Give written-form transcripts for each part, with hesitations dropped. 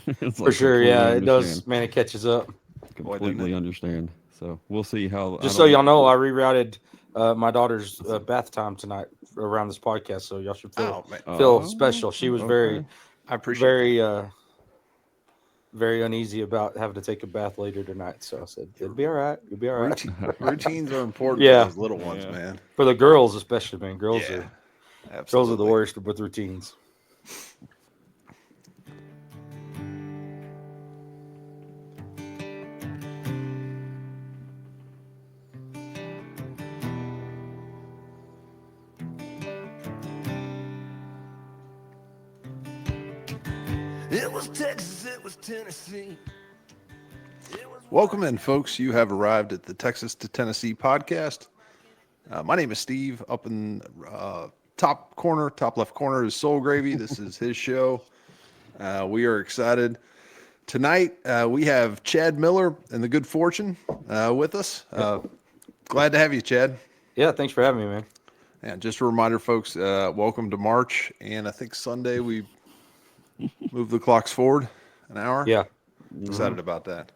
It's For like sure, completely yeah, it understand. does. Man, it catches up. Boy, didn't Completely it? understand. So we'll see how. I Just so don't. y'all know, I rerouted my daughter's bath time tonight around this podcast, so y'all should Oh man, feel Oh, special. She was okay. I appreciate that. very, very uneasy about having to take a bath later tonight. So I said, "It'll be all right. You'll be all right." Routines are important for Yeah, those little ones, Yeah. man. for the girls especially, man. Yeah, Girls are the absolutely. worst with routines. It was Texas, it was Tennessee. Welcome in, folks. You have arrived at the Texas to Tennessee podcast. My name is Steve. Up in top corner, top left corner is Soul Gravy. This is his show. We are excited. Tonight, we have Chad Miller and the Good Fortune with us. Glad to have you, Chad. Yeah, thanks for having me, man. And just a reminder, folks, welcome to March. And I think Sunday we move the clocks forward an hour. Yeah, Excited about that.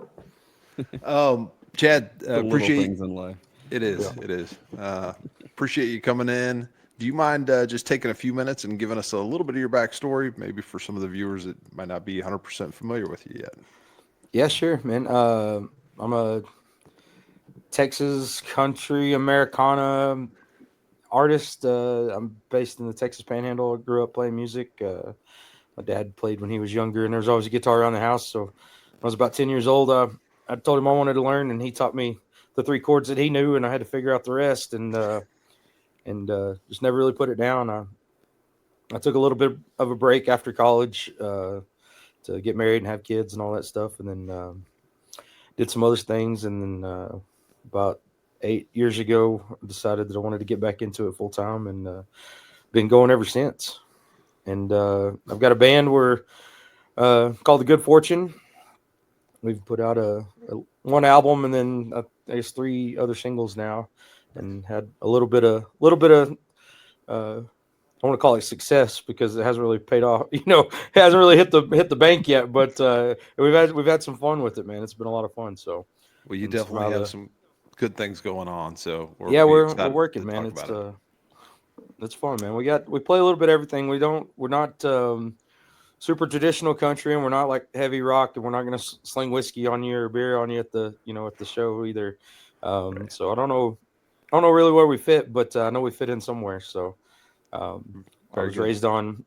Chad, The little appreciate things in life. it is. Yeah. It is. Appreciate you coming in. Do you mind just taking a few minutes and giving us a little bit of your backstory, maybe for some of the viewers that might not be 100% familiar with you yet? yeah, sure, man. I'm a Texas country Americana artist. I'm based in the Texas Panhandle. I grew up playing music. My dad played when he was younger, and there was always a guitar around the house. So when I was about 10 years old, I told him I wanted to learn, and he taught me the three chords that he knew, and I had to figure out the rest. And just never really put it down. I took a little bit of a break after college to get married and have kids and all that stuff, and then did some other things. And then about 8 years ago, I decided that I wanted to get back into it full time, and been going ever since. And I've got a band called The Good Fortune. We've put out a one album, and then I guess 3 other singles now, and had a little bit of I want to call it success because it hasn't really paid off. It hasn't really hit the bank yet. But we've had some fun with it, man. It's been a lot of fun. So Well, you and some definitely have other- some good things going on. So yeah, be we're excited working, to man. talk about it. It's fun, man. We play a little bit of everything. We're not super traditional country, and we're not like heavy rock, and we're not going to sling whiskey on you or beer on you at the show either. Right. So I don't know really where we fit, but I know we fit in somewhere. So I Very was good. raised on.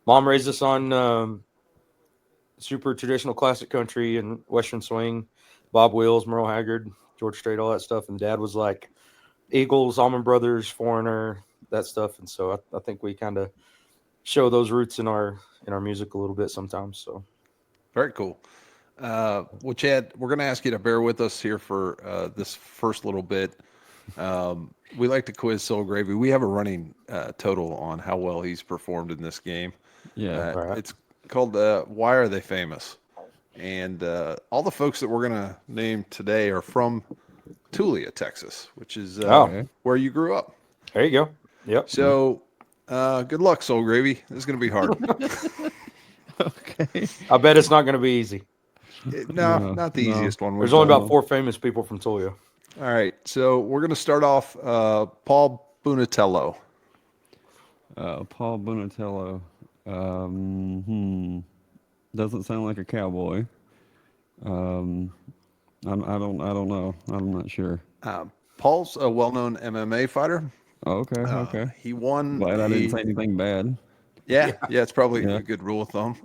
Mom raised us on super traditional classic country and Western swing, Bob Wills, Merle Haggard, George Strait, all that stuff. And Dad was like Eagles, Allman Brothers, Foreigner, that stuff. And so I think we kind of show those roots in our music a little bit sometimes. So Very cool. Well, Chad, we're going to ask you to bear with us here for this first little bit. We like to quiz Soul Gravy. We have a running total on how well he's performed in this game. Yeah. All right. It's called Why Are They Famous? And all the folks that we're going to name today are from Tulia, Texas, which is Oh. where you grew up. There you go. Yep. So good luck, Soul Gravy. This is going to be hard. Okay. I bet it's not going to be easy. No, not the easiest one. There's only about 4 famous people from Tulia. All right, so we're going to start off Paul Bunatello. Paul Bonatello. Doesn't sound like a cowboy. I don't know. I'm not sure. Paul's a well-known MMA fighter. Okay. Okay. He won. Glad I didn't say anything bad. Yeah, it's probably Yeah. a good rule of thumb.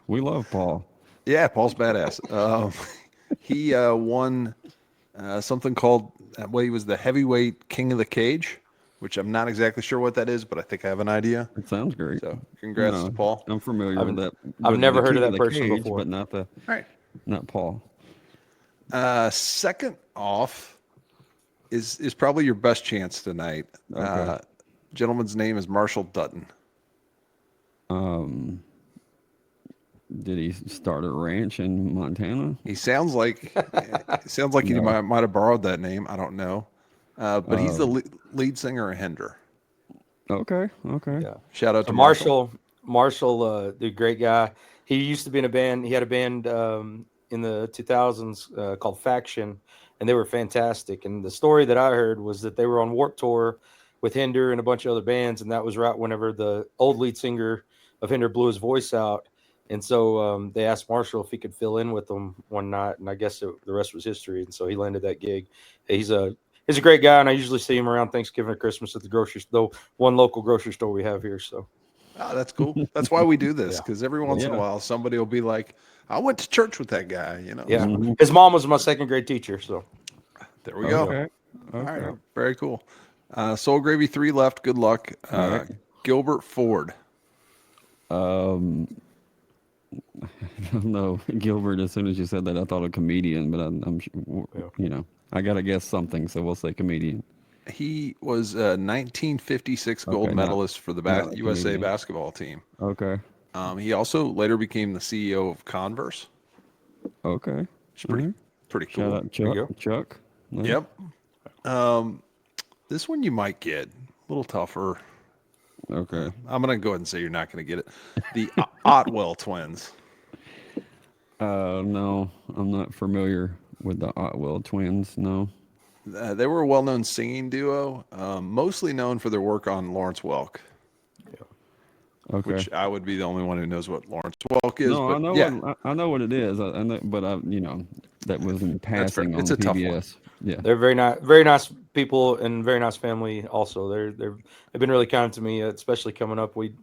We love Paul. Yeah, Paul's badass. He won something called, he was the heavyweight king of the cage, which I'm not exactly sure what that is, but I think I have an idea. It sounds great. So congrats to Paul. I'm familiar with that. I've with never the heard of King that the person Cage, before. but not Paul. Second off is probably your best chance tonight. Okay. Gentleman's name is Marshall Dutton. Did he start a ranch in Montana? He sounds like he No. might have borrowed that name. I don't know, but he's the lead singer of Hinder. Okay. Yeah. Shout out to Marshall, the great guy. he used to be in a band. He had a band in the 2000s called Faction, and they were fantastic. And the story that I heard was that they were on Warped Tour with Hinder and a bunch of other bands, and that was right whenever the old lead singer of Hinder blew his voice out. And so they asked Marshall if he could fill in with them one night, and I guess the rest was history. And so he landed that gig. He's a great guy, and I usually see him around Thanksgiving or Christmas at the grocery store, the one local grocery store we have here. So that's cool. That's why we do this, Yeah. because every once in a Yeah. while somebody will be like, I went to church with that guy, yeah, Mhm. his mom was my second grade teacher. So There we go. Okay. All right, Okay. very cool. Soul Gravy 3 left. Good luck. All right. Gilbert Ford. I don't know, Gilbert. As soon as you said that, I thought a comedian, but I'm sure, I gotta guess something, so we'll say comedian. He was a 1956 gold Okay, not- medalist for the not a USA comedian. basketball team. Okay. He also later became the CEO of Converse. Okay. Which is pretty Shout cool. out There you Chuck. Chuck. Nice. Yep. This one you might get a little tougher. Okay. I'm gonna go ahead and say you're not gonna get it. The Otwell twins. No, I'm not familiar with the Otwell twins. No. They were a well-known singing duo, mostly known for their work on Lawrence Welk, Okay. which I would be the only one who knows what Lawrence Welk is. No, but I know yeah, I know what it is. I know, but that was in That's fair. passing on It's a tough one. PBS. Yeah. they're very nice people and very nice family. Also, they've been really kind to me, especially coming up. We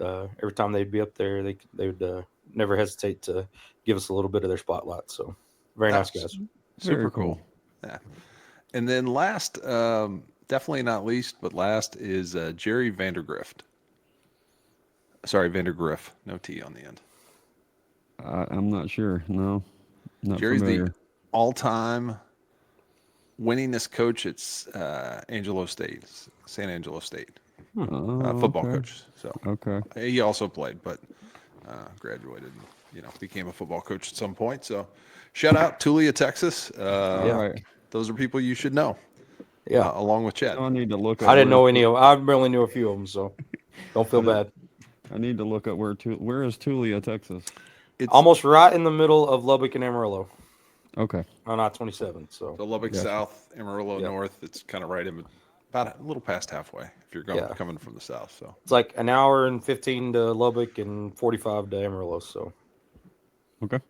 every time they'd be up there, they would never hesitate to give us a little bit of their spotlight. So very nice That's guys. super Very cool. Yeah. And then last, definitely not least, but last is Jerry Vandergrift. Sorry, Vandergriff. No T on the end. I'm not sure. No. Not Jerry's familiar. the all-time winningest coach at Angelo State, San Angelo State, Oh, football okay. coach. So Okay. he also played, but graduated. Became a football coach at some point. So shout out Tulia, Texas. All right. Those are people you should know. Yeah, Along with Chad. Now I need to look up. I didn't know where- any of them. I barely knew a few of them, so don't feel bad. I need to look up where is Tulia, Texas? It's Almost right in the middle of Lubbock and Amarillo Okay. on I-27. So the Lubbock Gotcha. South, Amarillo Yeah. North. It's kind of right in about a little past halfway if you're Yeah. coming from the south. So it's like an hour and 15 to Lubbock and 45 to Amarillo. So Okay.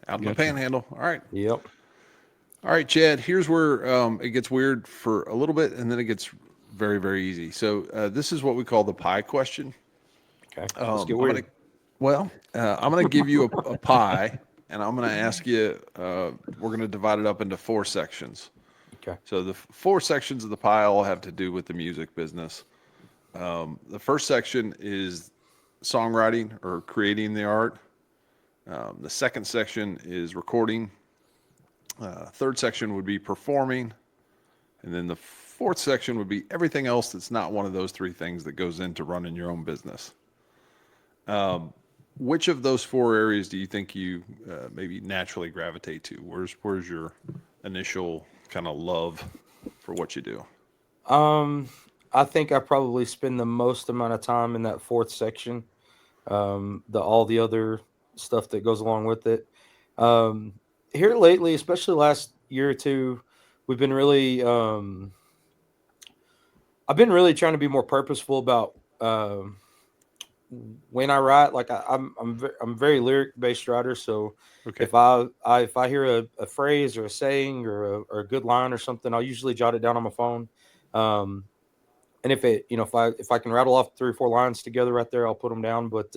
out in the Gotcha. Panhandle. All right. yep. All right, Chad, here's where it gets weird for a little bit, and then it gets very, very easy. So this is what we call the pie question. Okay. Let's get I'm weird. I'm going to give you a pie, and I'm going to ask you, we're going to divide it up into 4 sections. Okay. So the 4 sections of the pie all have to do with the music business. The first section is songwriting or creating the art. The second section is recording. Third section would be performing. And then the fourth section would be everything else that's not one of those 3 things that goes into running your own business. Which of those 4 areas do you think you maybe naturally gravitate to? Where's your initial kind of love for what you do? I think I probably spend the most amount of time in that fourth section. All the other stuff that goes along with it. Here lately, especially last year or two, we've been really I've been really trying to be more purposeful about when I write. Like I'm a very lyric based writer, so Okay. if I hear a phrase or a saying or a good line or something, I'll usually jot it down on my phone. And if I can rattle off 3 or 4 lines together right there, I'll put them down. But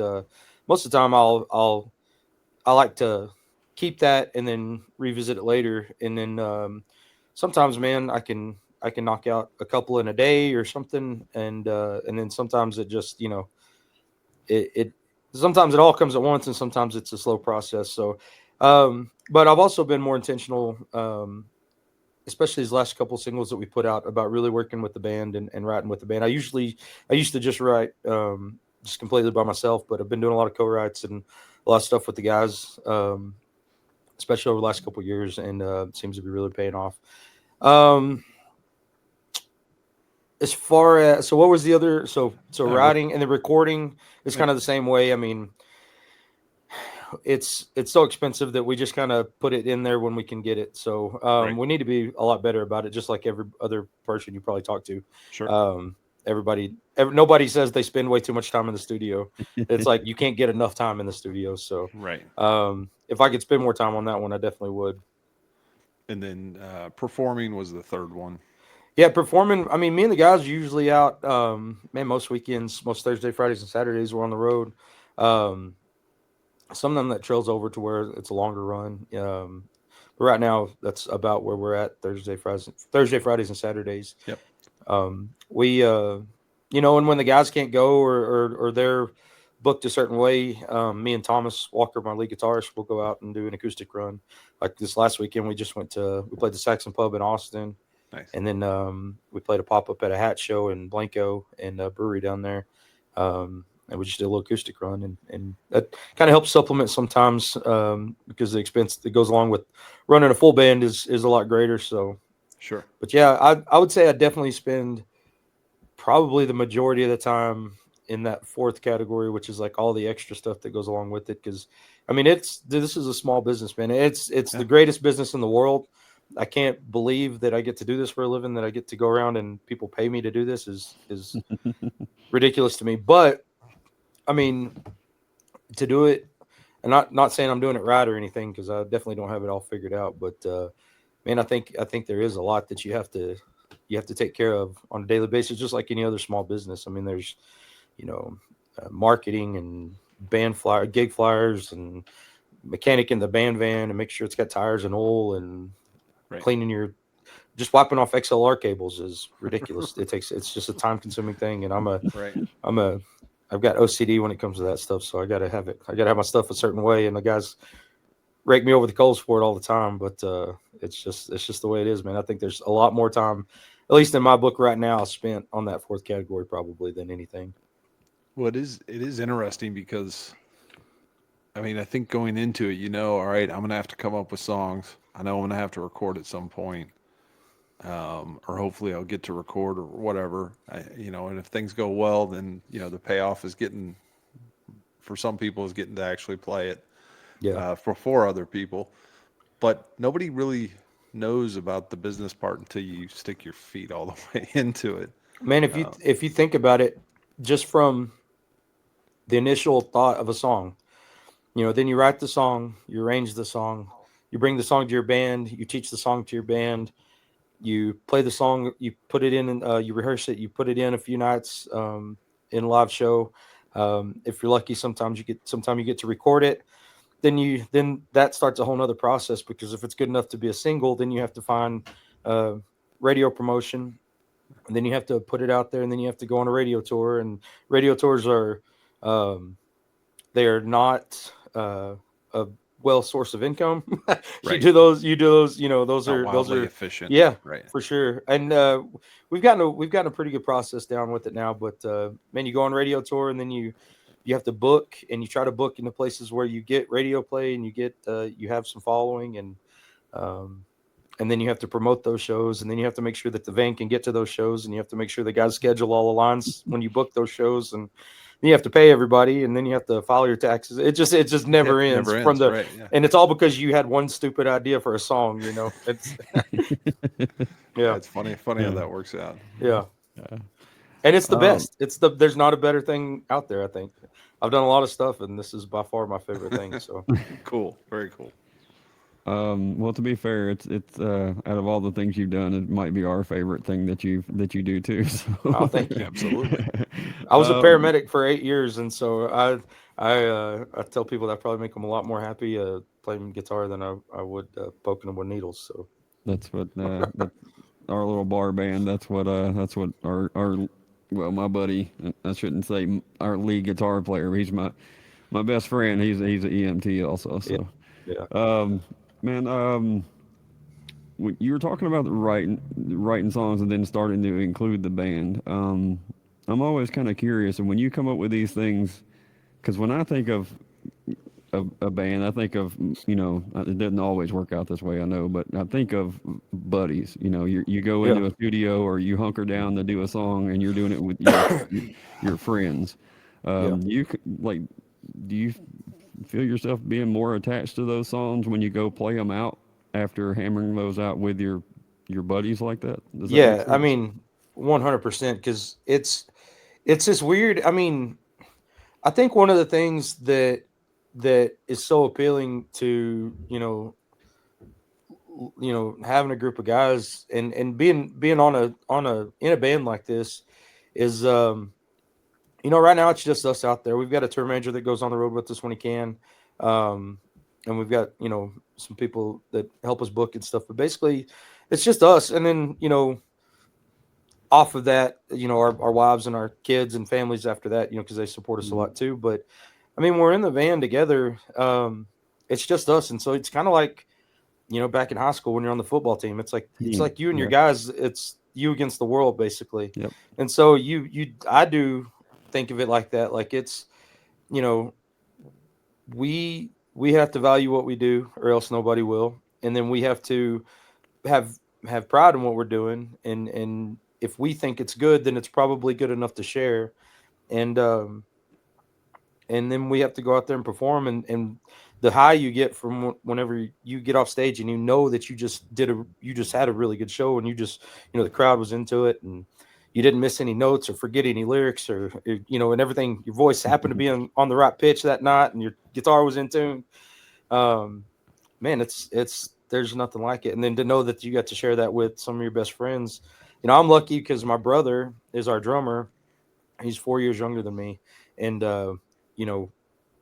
most of the time, I like to keep that and then revisit it later. And then sometimes, man, I can knock out a couple in a day or something, and then sometimes it just it sometimes it all comes at once, and sometimes it's a slow process. So, but I've also been more intentional. Especially these last couple singles that we put out about really working with the band and writing with the band. I used to just write just completely by myself, but I've been doing a lot of co-writes and a lot of stuff with the guys, especially over the last couple of years, and it seems to be really paying off. As far as, so what was the other, so writing and the recording is kind of the same way. I mean, it's so expensive that we just kind of put it in there when we can get it. So Right. we need to be a lot better about it, just like every other person you probably talk to. Sure. Nobody says they spend way too much time in the studio. It's like you can't get enough time in the studio. So Right. if I could spend more time on that one, I definitely would. And then performing was the third one. Yeah, performing. I mean, me and the guys are usually out. Man, most weekends, most Thursday, Fridays, and Saturdays, we're on the road. Some of them that trails over to where it's a longer run. But right now, that's about where we're at Thursday, Fridays, and Saturdays. Yep. We, and when the guys can't go or they're booked a certain way, me and Thomas Walker, my lead guitarist, will go out and do an acoustic run. Like this last weekend, we played the Saxon Pub in Austin. Nice. And then we played a pop-up at a hat show in Blanco and a brewery down there. And we just did a little acoustic run. And that kind of helps supplement sometimes because the expense that goes along with running a full band is a lot greater. So, Sure. but yeah, I would say I definitely spend probably the majority of the time in that fourth category, which is like all the extra stuff that goes along with it. Because, I mean, this is a small business, man. It's the greatest business in the world. I can't believe that I get to do this for a living, that I get to go around and people pay me to do this is ridiculous to me. But I mean, to do it, and not saying I'm doing it right or anything, because I definitely don't have it all figured out. But man, I think there is a lot that you have to take care of on a daily basis, just like any other small business. I mean, there's marketing and gig flyers and mechanic in the band van and make sure it's got tires and oil and cleaning just wiping off XLR cables is ridiculous. It's just a time consuming thing. And I've got OCD when it comes to that stuff. So I got to have my stuff a certain way. And the guys rake me over the coals for it all the time. But it's just the way it is, man. I think there's a lot more time, at least in my book right now, spent on that fourth category probably than anything. Well, it is interesting because, I mean, I think going into it, all right, I'm going to have to come up with songs. I know I'm going to have to record at some point, or hopefully I'll get to record or whatever. And if things go well, then, the payoff is for some people, is getting to actually play it for other people. But nobody really knows about the business part until you stick your feet all the way into it. Man, if you think about it, just from the initial thought of a song, then you write the song, you arrange the song, you bring the song to your band, you teach the song to your band, you play the song, you put it in, and you rehearse it, you put it in a few nights in a live show. If you're lucky, sometimes you get to record it. Then that starts a whole nother process, because if it's good enough to be a single, then you have to find radio promotion, and then you have to put it out there, and then you have to go on a radio tour. And radio tours are they are not a well source of income. You do those, those are efficient. Yeah, right, for sure. And we've gotten a pretty good process down with it now. But man, you go on radio tour, and then you have to book, and you try to book in the places where you get radio play, and you have some following, and then you have to promote those shows, and then you have to make sure that the van can get to those shows, and you have to make sure the guys schedule all the lines when you book those shows, and then you have to pay everybody, and then you have to file your taxes. It just never ends. And it's all because you had one stupid idea for a song. It's yeah, it's funny how that works out. Yeah. And it's the best. There's not a better thing out there. I think I've done a lot of stuff, and this is by far my favorite thing. So cool, very cool. Well, to be fair, it's out of all the things you've done, it might be our favorite thing that you do too. So. Oh, thank you. Absolutely. I was a paramedic for 8 years, and so I tell people that I probably make them a lot more happy playing guitar than I would poking them with needles. So that's what our little bar band. That's what our my buddy. I shouldn't say our lead guitar player. He's my best friend. He's an EMT also. So yeah. Man, you were talking about writing songs and then starting to include the band. I'm always kind of curious, and when you come up with these things, because when I think of a band, I think of, it doesn't always work out this way, I know, but I think of buddies. You go into a studio, or you hunker down to do a song, and you're doing it with your friends. Do you feel yourself being more attached to those songs when you go play them out after hammering those out with your buddies like that? Does that make Yeah, I sense? mean, 100% because it's this weird. I mean, I think one of the things that is so appealing to having a group of guys and being on a in a band like this is right now it's just us out there. We've got a tour manager that goes on the road with us when he can, um, and we've got some people that help us book and stuff. But basically, it's just us, and then off of that, our wives and our kids and families after that, because they support us a Mhm. lot too. But I mean, we're in the van together. It's just us, and so it's kind of like back in high school when you're on the football team. It's Team. like you and your Yeah. guys. It's you against the world, basically. Yep. And so I do think of it like that. Like it's you know we have to value what we do, or else nobody will. And then we have to have have pride in what we're doing, and if we think it's good, then it's probably good enough to share. And and then we have to go out there and perform, and the high you get from whenever you get off stage and that you just had a really good show, and you just the crowd was into it, and you didn't miss any notes or forget any lyrics, or and everything, your voice happened to be on the right pitch that night, and your guitar was in tune. um Man, it's there's nothing like it. And then to know that you got to share that with some of your best friends. I'm lucky because my brother is our drummer. He's 4 years younger than me. And you know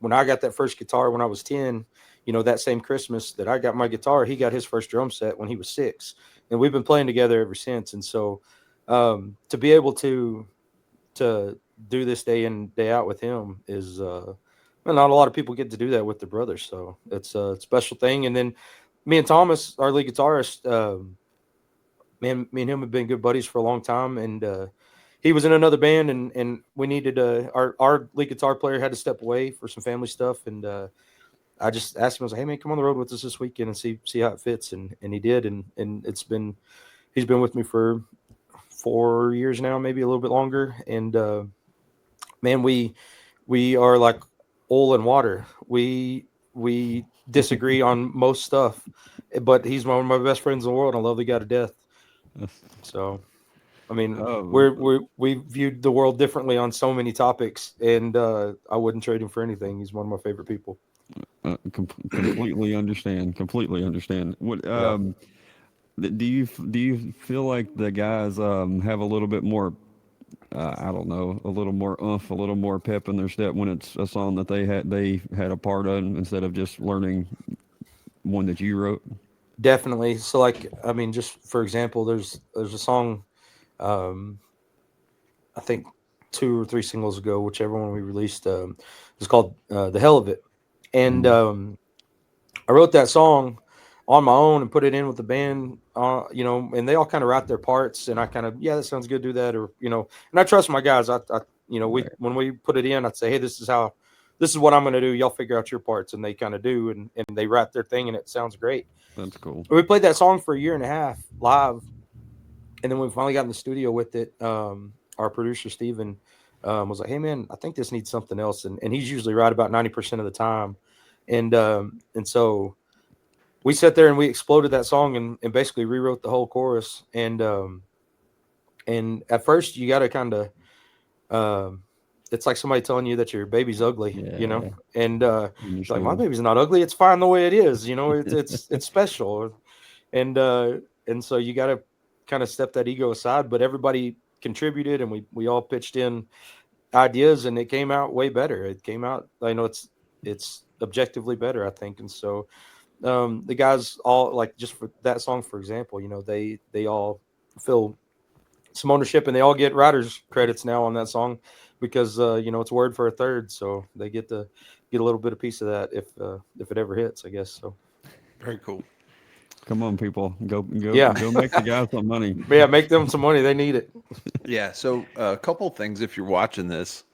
when I got that first guitar when I was 10, that same Christmas that I got my guitar, he got his first drum set when he was 6, and we've been playing together ever since. And so to be able to do this day in day out with him is well, not a lot of people get to do that with their brothers, so it's a special thing. And then me and Thomas, our lead guitarist, man, me and him have been good buddies for a long time. And he was in another band, and we needed our lead guitar player had to step away for some family stuff. And I just asked him, I was like, hey man, come on the road with us this weekend and see how it fits. And he did. And he's been with me for 4 years now, maybe a little bit longer. And man, we are like oil and water. We disagree on most stuff, but he's one of my best friends in the world. I love the guy to death. So I mean, Oh, we viewed the world differently on so many topics, and I wouldn't trade him for anything. He's one of my favorite people. completely understand. Completely understand. What Yeah. do you feel like the guys have a little bit more? I don't know, a little more a little more pep in their step when it's a song that they had a part of instead of just learning one that you wrote. Definitely. So, like, I mean, just for example, there's a song, um, I think 2 or 3 singles ago, whichever one we released, it's called "The Hell of It," and Mm. I wrote that song on my own and put it in with the band, and they all kind of write their parts, and I kind of, yeah, that sounds good, do that, or and I trust my guys. We Right. when we put it in, I'd say, hey, this is what I'm going to do. Y'all figure out your parts, and they kind of do, and they write their thing, and it sounds great. That's cool. We played that song for a year and a half live, and then we finally got in the studio with it. Our producer Steven was like, "Hey man, I think this needs something else," and he's usually right about 90% of the time, and so we sat there and we exploded that song and basically rewrote the whole chorus. And at first you got to kind of it's like somebody telling you that your baby's ugly, Yeah. and like, my Understood. baby's not ugly, it's fine the way it is, it's special. And and so you got to kind of step that ego aside, but everybody contributed, and we all pitched in ideas, and it came out way better. It came out, I know it's objectively better, I think. And so the guys all, like, just for that song for example, they all feel some ownership, and they all get writers credits now on that song because it's word for a third, so they get to get a little bit of piece of that if it ever hits, I guess. So Very cool. Come on, people, yeah. go make the guys some money. Yeah, make them some money, they need it. Yeah. So a couple things. If you're watching this,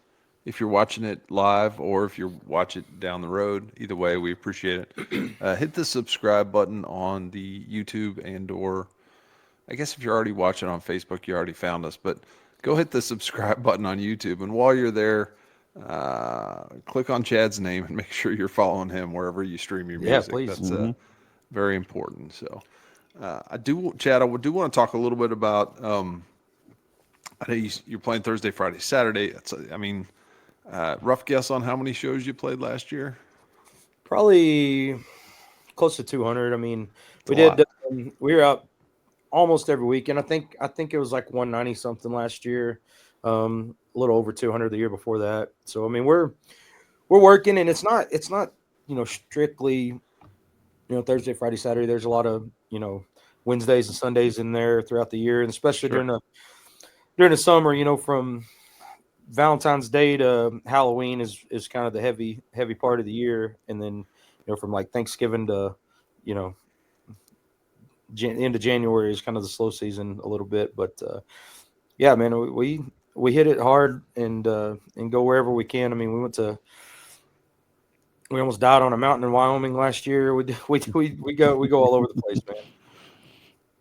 if you're watching it live or if you watch it down the road, either way, we appreciate it. Hit the subscribe button on the YouTube or I guess if you're already watching on Facebook, you already found us, but go hit the subscribe button on YouTube. And while you're there, click on Chad's name and make sure you're following him wherever you stream your Yeah, music. please. That's very important. So, Chad, I do want to talk a little bit about. I know you're playing Thursday, Friday, Saturday. Rough guess on how many shows you played last year? Probably close to 200. I mean, It's we a lot. did. We were out almost every weekend. I think it was like 190 something last year. A little over 200 the year before that. So I mean, we're working, and it's not strictly Thursday, Friday, Saturday. There's a lot of Wednesdays and Sundays in there throughout the year, and especially Sure. during the summer. From Valentine's Day to Halloween is kind of the heavy part of the year, and then from like Thanksgiving to you know end of January is kind of the slow season a little bit. But yeah, man, we hit it hard and go wherever we can. I mean, we almost died on a mountain in Wyoming last year. We go all over the place, man.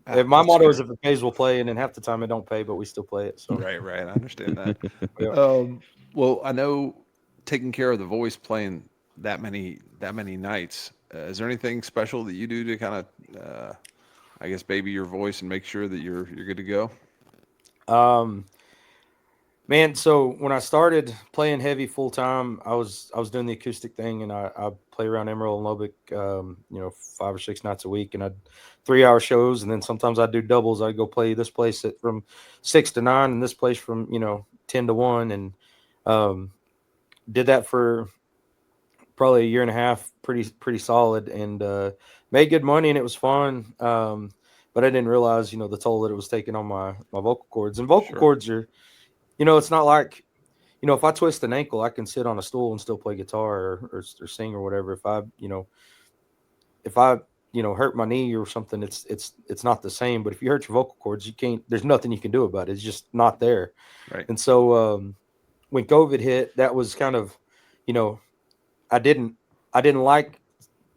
My That's motto is fair. if it pays, we'll play, and then half the time it don't pay, but we still play it. So Right, right. I understand that. yeah. Well, I know taking care of the voice, playing that many nights. Is there anything special that you do to kind of, I guess, baby your voice and make sure that you're good to go? Um, Man, so when I started playing heavy full time, I was doing the acoustic thing, and I play around Emerald and Lubbock, 5 or 6 nights a week, and I'd 3 hour shows, and then sometimes I'd do doubles. I'd go play this place from 6 to 9, and this place from 10 to 1, and um, did that for probably a year and a half, pretty solid, and made good money, and it was fun. But I didn't realize the toll that it was taking on my vocal cords, and vocal Sure. cords are. It's not like, if I twist an ankle, I can sit on a stool and still play guitar or sing or whatever. If I hurt my knee or something, it's not the same. But if you hurt your vocal cords, you can't. There's nothing you can do about it. It's just not there. Right. And so when COVID hit, that was kind of, you know, I didn't like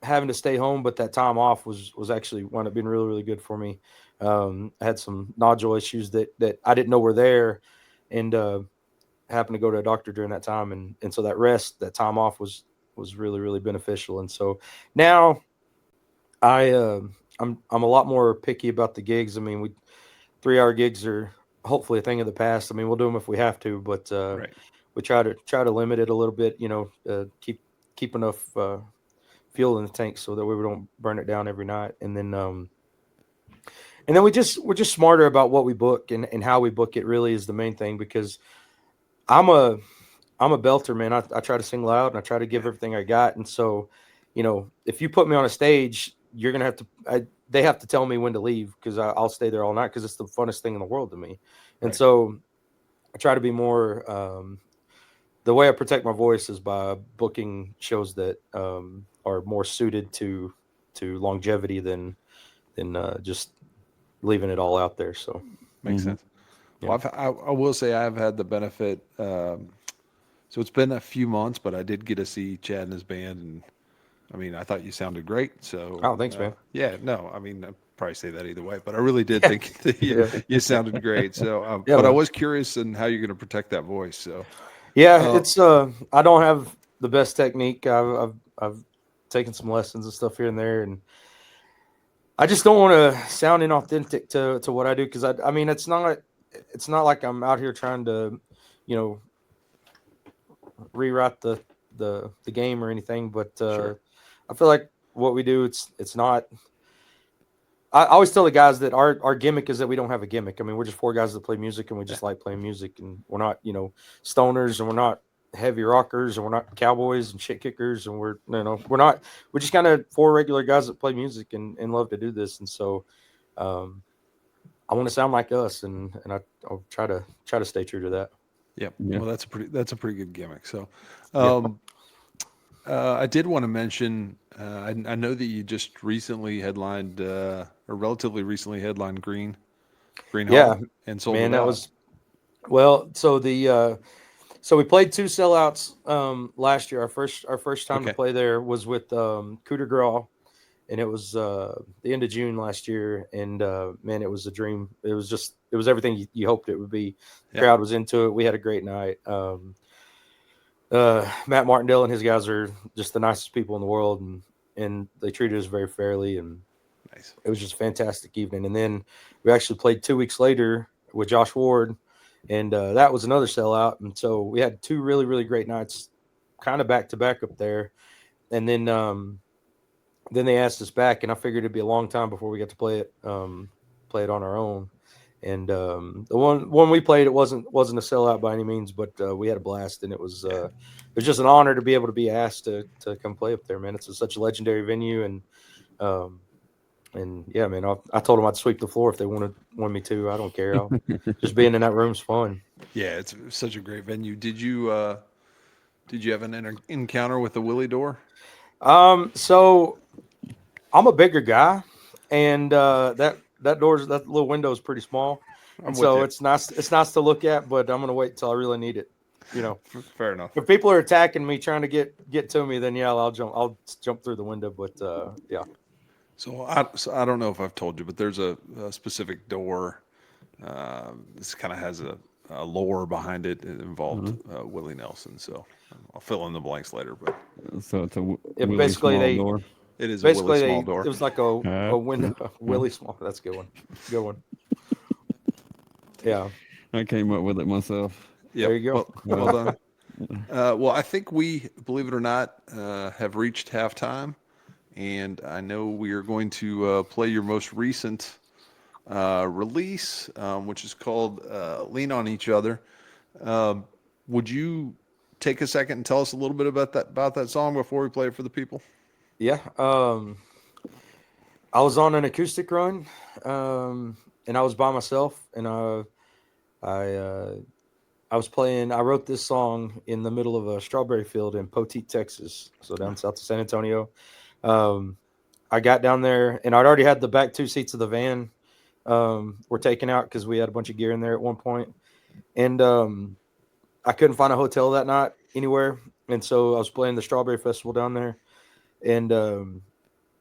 having to stay home, but that time off was actually wound up being really really good for me. I had some nodule issues that I didn't know were there, and happened to go to a doctor during that time, and so that time off was really really beneficial. And so now I I'm a lot more picky about the gigs. I mean, we 3 hour gigs are hopefully a thing of the past. I mean, we'll do them if we have to, but Right. we try to limit it a little bit. Keep enough fuel in the tank so that we don't burn it down every night. And then we're just smarter about what we book and how we book it. Really is the main thing, because I'm a I'm a belter, man. I try to sing loud and I try to give everything I got. And so, if you put me on a stage, you're gonna have to. They have to tell me when to leave, because I'll stay there all night, because it's the funnest thing in the world to me. And Right. so I try to be more. The way I protect my voice is by booking shows that are more suited to longevity than just leaving it all out there. So Makes Mm-hmm. sense. yeah, Well, I will say I've had the benefit. So it's been a few months, but I did get to see Chad and his band, and I mean, I thought you sounded great. So oh, thanks, man. yeah, no, I mean, I'd probably say that either way, but I really did think that Yeah, you sounded great. So, yeah, but I man. was curious in how you're going to protect that voice. So, Yeah, uh, it's I don't have the best technique. I've taken some lessons and stuff here and there, and I just don't want to sound inauthentic to what I do, because I mean it's not like I'm out here trying to you know rewrite the game or anything, but sure, I feel like what we do, it's not. I always tell the guys that our gimmick is that we don't have a gimmick. I mean, we're just four guys that play music, and we yeah, just like playing music, and we're not stoners, and we're not heavy rockers, and we're not cowboys and shit kickers, and we're just kind of four regular guys that play music and love to do this. And so um, I want to sound like us, and I'll try to stay true to that. yep. Yeah. Well, that's a pretty good gimmick. So, Yeah. um, I did want to mention. I know that you just recently headlined, or relatively recently headlined Green Yeah, Hall and sold man, it that out. was well. So we played two sellouts last year. Our first time to Okay. play there was with Cooter Graw, and it was the end of June last year. And man, it was a dream. It was everything you hoped it would be. The Yeah. crowd was into it. We had a great night. Matt Martindale and his guys are just the nicest people in the world, and they treated us very fairly, and Nice. it was just a fantastic evening. And then we actually played 2 weeks later with Josh Ward, and that was another sellout. And so we had two really, really great nights, kind of back to back up there. And then they asked us back, and I figured it'd be a long time before we got to play it on our own. And the one we played, it wasn't a sellout by any means, but we had a blast, and it was just an honor to be able to be asked to come play up there, man. It's such a legendary venue, and yeah, man, I told them I'd sweep the floor if they wanted me to. I don't care. Just being in that room's fun. Yeah, it's such a great venue. Did you have an encounter with the Willie door? So I'm a bigger guy, and that little window is pretty small, I'm and with so you. it's nice to look at. But I'm gonna wait until I really need it. Fair enough. If people are attacking me, trying to get to me, then yeah, I'll jump through the window. But yeah. So I don't know if I've told you, but there's a specific door. This kind of has a lore behind it. It involved Willie Nelson. So I'll fill in the blanks later. But So it's a It Willie basically Small they door. it is a Willie basically Small it door. was like a window. Willie Small. That's a good one. Good one. Yeah. I came up with it myself. Yep. There you go. Well done. Well, I think we, believe it or not, have reached halftime, and I know we are going to play your most recent release, which is called "Lean on Each Other." Would you take a second and tell us a little bit about that song before we play it for the people? Yeah. I was on an acoustic run, and I was by myself, and I was playing. I wrote this song in the middle of a strawberry field in Poteet, Texas, so down south of San Antonio. I got down there, and I'd already had the back two seats of the van were taken out because we had a bunch of gear in there at one point, and I couldn't find a hotel that night anywhere, and so I was playing the Strawberry Festival down there, and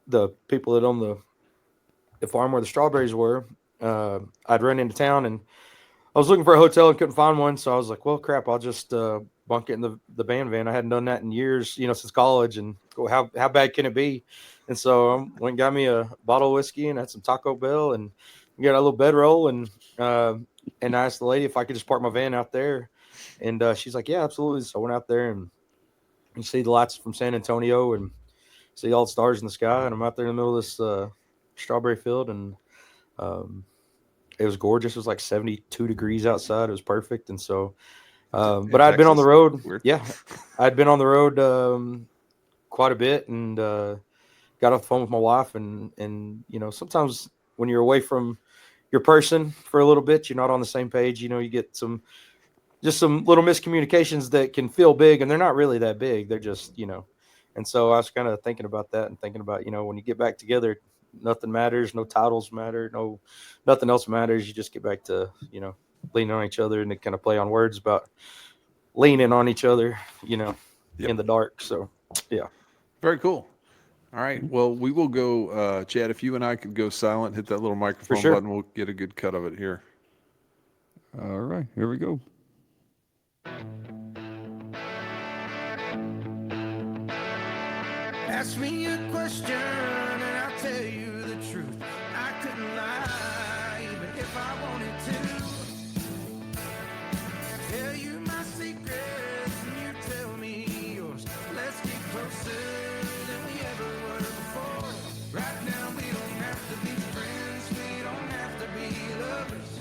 the people that own the farm where the strawberries were, I'd run into town, and I was looking for a hotel and couldn't find one. So I was like, well, crap, I'll just bunk it in the band van. I hadn't done that in years, since college, and go, how bad can it be? And so I went and got me a bottle of whiskey and had some Taco Bell and got a little bedroll, and I asked the lady if I could just park my van out there, and she's like, yeah, absolutely. So I went out there, and you see the lights from San Antonio and see all the stars in the sky, and I'm out there in the middle of this strawberry field, and it was gorgeous. It was like 72 degrees outside. It was perfect. And so, but I'd been on the Texas? road. Weird. Yeah, I'd been on the road quite a bit, and got off the phone with my wife. And sometimes when you're away from your person for a little bit, you're not on the same page. You get some little miscommunications that can feel big, and they're not really that big. They're just, And so I was kind of thinking about that and thinking about, when you get back together, nothing matters. No titles matter. Nothing else matters. You just get back to, leaning on each other, and to kind of play on words about leaning on each other, Yep. in the dark. So, yeah. Very cool. All right. Well, we will go, Chad, if you and I could go silent, hit that little microphone sure. button, we'll get a good cut of it here. All right, here we go. Ask me a question and I'll tell you the truth. I couldn't lie even if I wanted to. Tell you my secrets and you tell me yours. Let's get closer than we ever were before. Right now we don't have to be friends, we don't have to be lovers.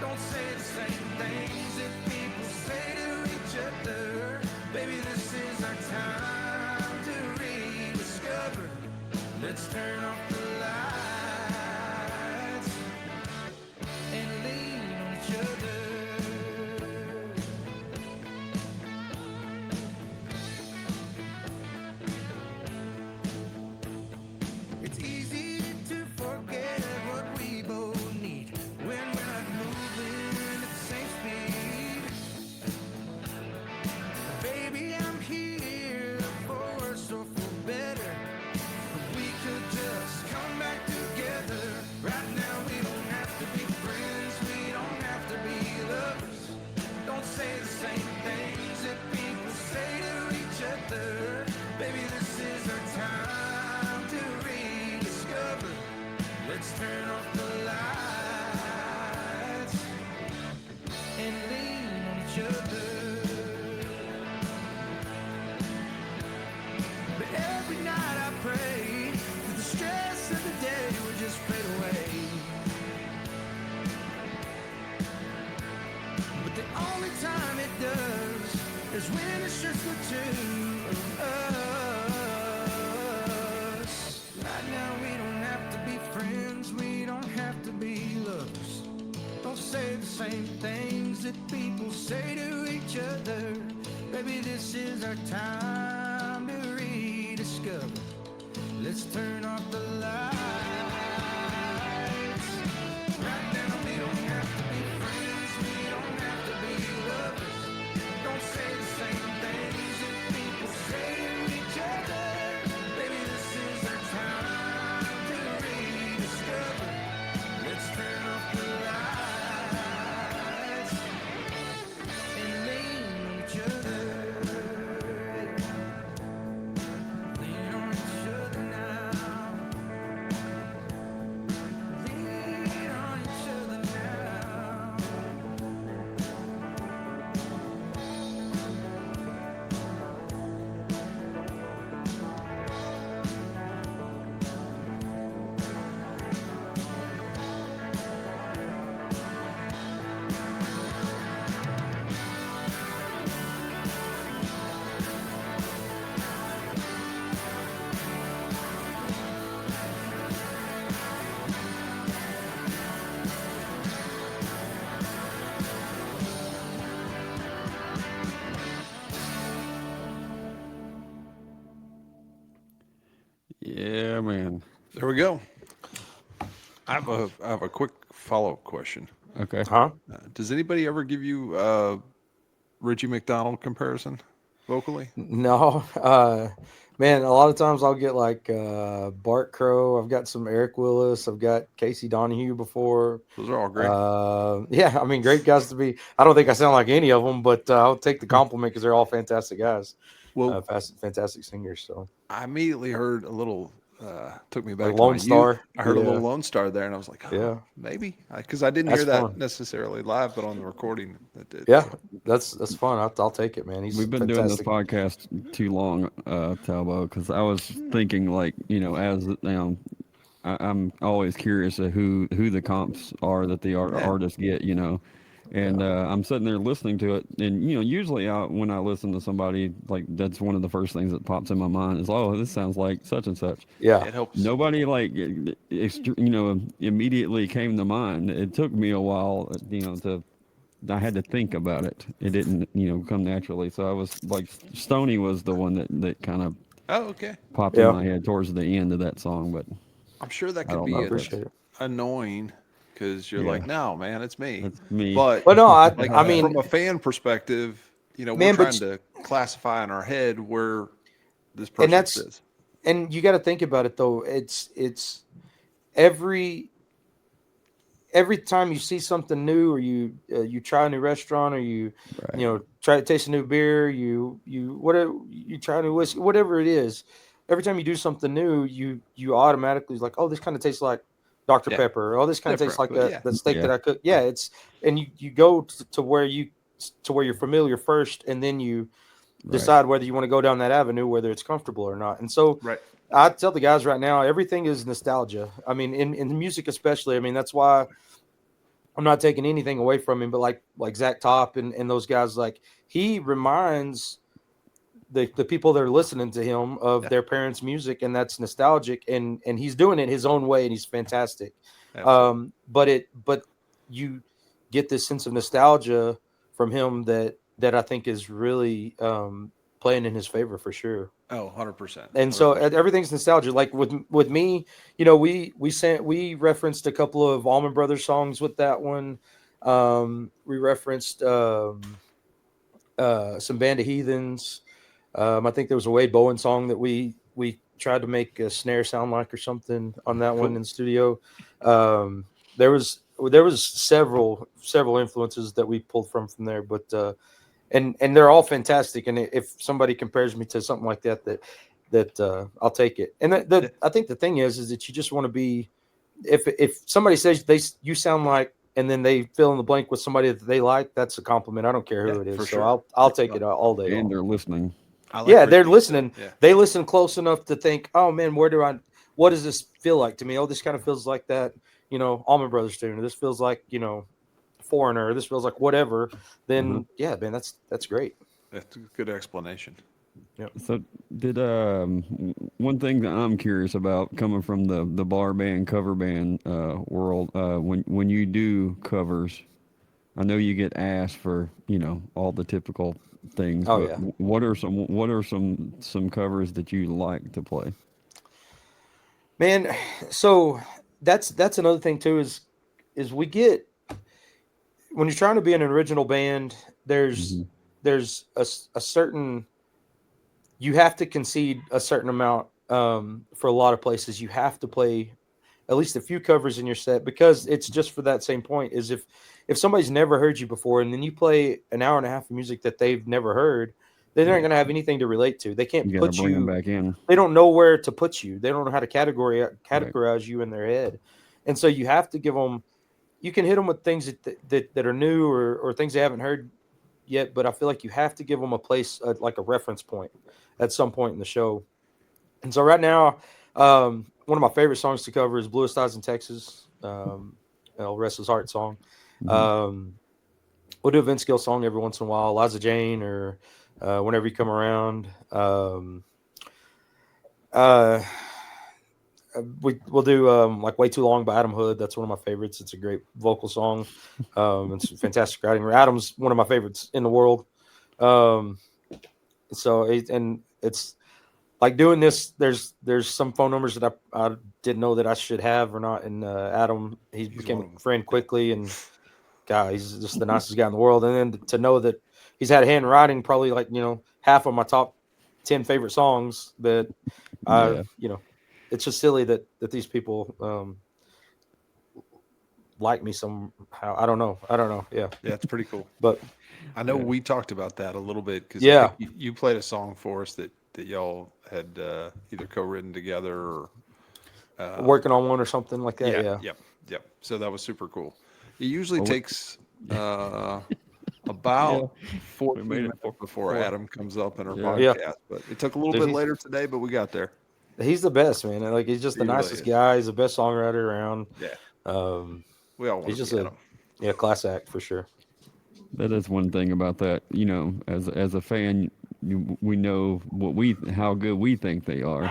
Don't say the same things that people say to each other. Baby, this is our time to rediscover. Let's turn off the lights and lean on each other. It's easy to forget what we both need when we're not moving at the same speed. Baby, I'm here for worse or for better. We could just Let's turn off the lights and lean on each other. But every night I pray that the stress of the day would just fade away. But the only time it does is when it's just the two of us. Right now we don't have to be friends, we don't have to be lovers. Don't say the same things that people say to each other. Baby, this is our time to rediscover. Let's turn off the lights. Right now we don't have to be friends, we don't have to be lovers. Don't say the same things that people say to each other. Baby, this is our time to rediscover. Let's turn off the lights and lean on each other. Lean on each other now. Lean on each other now. Yeah, man. There we go. I have a quick follow-up question. Okay. Huh? Does anybody ever give you Richie McDonald comparison vocally? No, man. A lot of times I'll get like Bart Crow. I've got some Eric Willis. I've got Casey Donahue before. Those are all great. Yeah, I mean, great guys to be. I don't think I sound like any of them, but I'll take the compliment because they're all fantastic guys. Well, Fantastic singers. So I immediately heard a little. Took me back Like to Lone my Star. youth. I heard a Yeah. little Lone Star there, and I was like, oh, Yeah. maybe, because I didn't That's hear that fun. necessarily live, but on the recording, it did. yeah, So, that's fun. I'll take it, man. He's We've been fantastic. doing this podcast too long, Talbot, because I was thinking, like, as I'm always curious of who the comps are that the artists get, and I'm sitting there listening to it, and usually when I listen to somebody, like, that's one of the first things that pops in my mind is, oh, this sounds like such and such. Yeah, it helps. Nobody immediately came to mind. It took me a while, I had to think about it. It didn't, come naturally. So I was like, Stoney was the one that kind of Oh, okay. popped Yeah. in my head towards the end of that song. But I'm sure that I could don't be know I if appreciate it. annoying because you're Yeah. like, no, man, it's me. that's me. But Well, no, like, I mean, from a fan perspective, we're Man, but trying to classify in our head where this And person that's- is. and you got to think about it though. It's every time you see something new, or you try a new restaurant, or you Right. try to taste a new beer, you whatever, you try a new whiskey, whatever it is. Every time you do something new, you automatically is like, oh, this kind of tastes like Dr. Yeah. Pepper. Oh, this kind of tastes like Different, but that steak Yeah. that I cooked. Yeah, and you go to where you're familiar first, and then you decide whether you want to go down that avenue, whether it's comfortable or not. And so Right. I tell the guys right now, everything is nostalgia. I mean, in music especially. I mean, that's why I'm not taking anything away from him, but like Zach Top and those guys, like, he reminds the people that are listening to him of their parents' music, and that's nostalgic, and he's doing it his own way, and he's fantastic. Absolutely. But you get this sense of nostalgia from him that I think is really playing in his favor for sure. Oh, 100%. And so 100%. everything's nostalgia. Like with me, we referenced a couple of Allman Brothers songs with that one. We referenced some Band of Heathens. I think there was a Wade Bowen song that we tried to make a snare sound like or something on that one in the studio. There was several influences that we pulled from there, but and they're all fantastic. And if somebody compares me to something like that I'll take it. And I think the thing is that you just want to be if somebody says you sound like, and then they fill in the blank with somebody that they like, that's a compliment. I don't care who Yeah, it is. for So sure. I'll take it all day And long. they're listening. I like Yeah, what they're you listening. said. Yeah. They listen close enough to think, oh man, what does this feel like to me? Oh, this kind of feels like that, Allman Brothers tune, or this feels like, Foreigner, or this feels like whatever. Then yeah, man, that's great. That's a good explanation. So did one thing that I'm curious about coming from the bar band cover band world, when you do covers, I know you get asked for all the typical things, Oh, but yeah. what are some covers that you like to play? Man, so that's another thing too, is we get, when you're trying to be an original band, there's a certain, you have to concede a certain amount. For a lot of places, you have to play at least a few covers in your set, because it's just for that same point, is if somebody's never heard you before and then you play an hour and a half of music that they've never heard, they're not going to have anything to relate to. They can't You got to put bring them you, back in. they don't know where to put you. They don't know how to categorize you in their head. And so you have to give them, you can hit them with things that are new, or things they haven't heard yet, but I feel like you have to give them a place, like a reference point at some point in the show. And so right now, one of my favorite songs to cover is Bluest Eyes in Texas, Rest His Heart song. We'll do a Vince Gill song every once in a while, Liza Jane, or Whenever You Come Around. We'll do like Way Too Long by Adam Hood. That's one of my favorites. It's a great vocal song. It's fantastic writing. Adam's one of my favorites in the world. And it's like doing this. There's some phone numbers that I didn't know that I should have or not. And Adam, he became a friend quickly, and God, he's just the nicest guy in the world. And then to know that he's had a hand in writing probably like half of my top 10 favorite songs. That it's just silly that these people like me somehow. I don't know. Yeah, it's pretty cool. But I know we talked about that a little bit, because you played a song for us that y'all had either co-written together or working on one or something like that. Yep. So that was super cool. It usually takes about 14 minutes before Adam comes up in our podcast, but it took a little bit later today, but we got there. He's the best, man. Like, he's just the nicest guy. He's the best songwriter around. Yeah. We all want to get him. Class act for sure. That is one thing about that. As a fan, we know how good we think they are.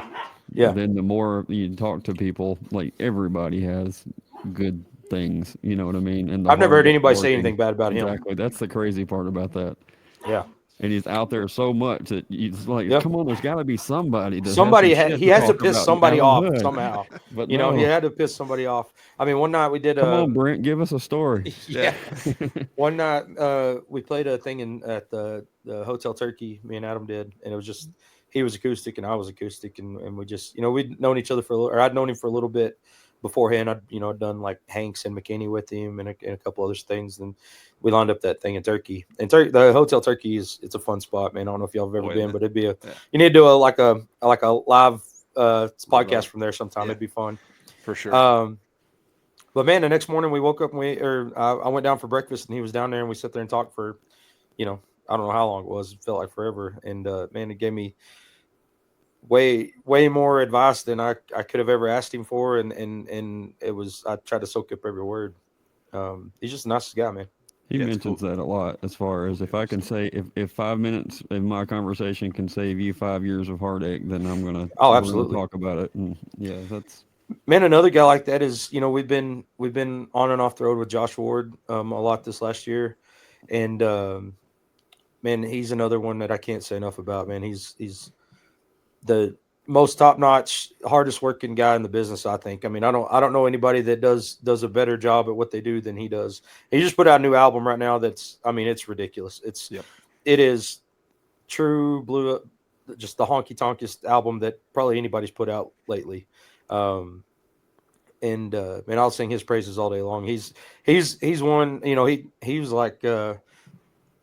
Yeah. Then the more you talk to people, like, everybody has good things. You know what I mean? And I've never heard anybody say anything bad about him. Exactly. That's the crazy part about that. Yeah. And he's out there so much that it's like, come on, there's got to be somebody. He has to piss somebody off somehow. But he had to piss somebody off. I mean, one night we did. Come on, Brent, give us a story. Yeah. One night we played a thing at the Hotel Turkey. Me and Adam did, and it was just, he was acoustic and I was acoustic, and we just, we'd known each other I'd known him for a little bit beforehand. I'd done like Hanks and McKinney with him and a couple other things, and we lined up that thing in Turkey. And the Hotel Turkey it's a fun spot, man. I don't know if y'all have ever been, but it'd be you need to do a live podcast from there sometime. It'd be fun for sure. But man, the next morning we woke up and I went down for breakfast, and he was down there, and we sat there and talked for, I don't know how long it was. It felt like forever. And man, it gave me way more advice than I could have ever asked him for, and it was, I tried to soak up every word. He's just the nicest guy, man. He mentions that a lot, as far as if I can say, if 5 minutes in my conversation can save you 5 years of heartache, then I'm gonna absolutely talk about it. And that's, man, another guy like that is, we've been on and off the road with Josh Ward a lot this last year, and man, he's another one that I can't say enough about. Man, he's the most top-notch, hardest working guy in the business, I think. I mean, I don't know anybody that does a better job at what they do than he does. He just put out a new album right now that's, I mean, it's ridiculous. It is true blue, just the honky-tonkest album that probably anybody's put out lately. Man, I'll sing his praises all day long. He's one, he was like,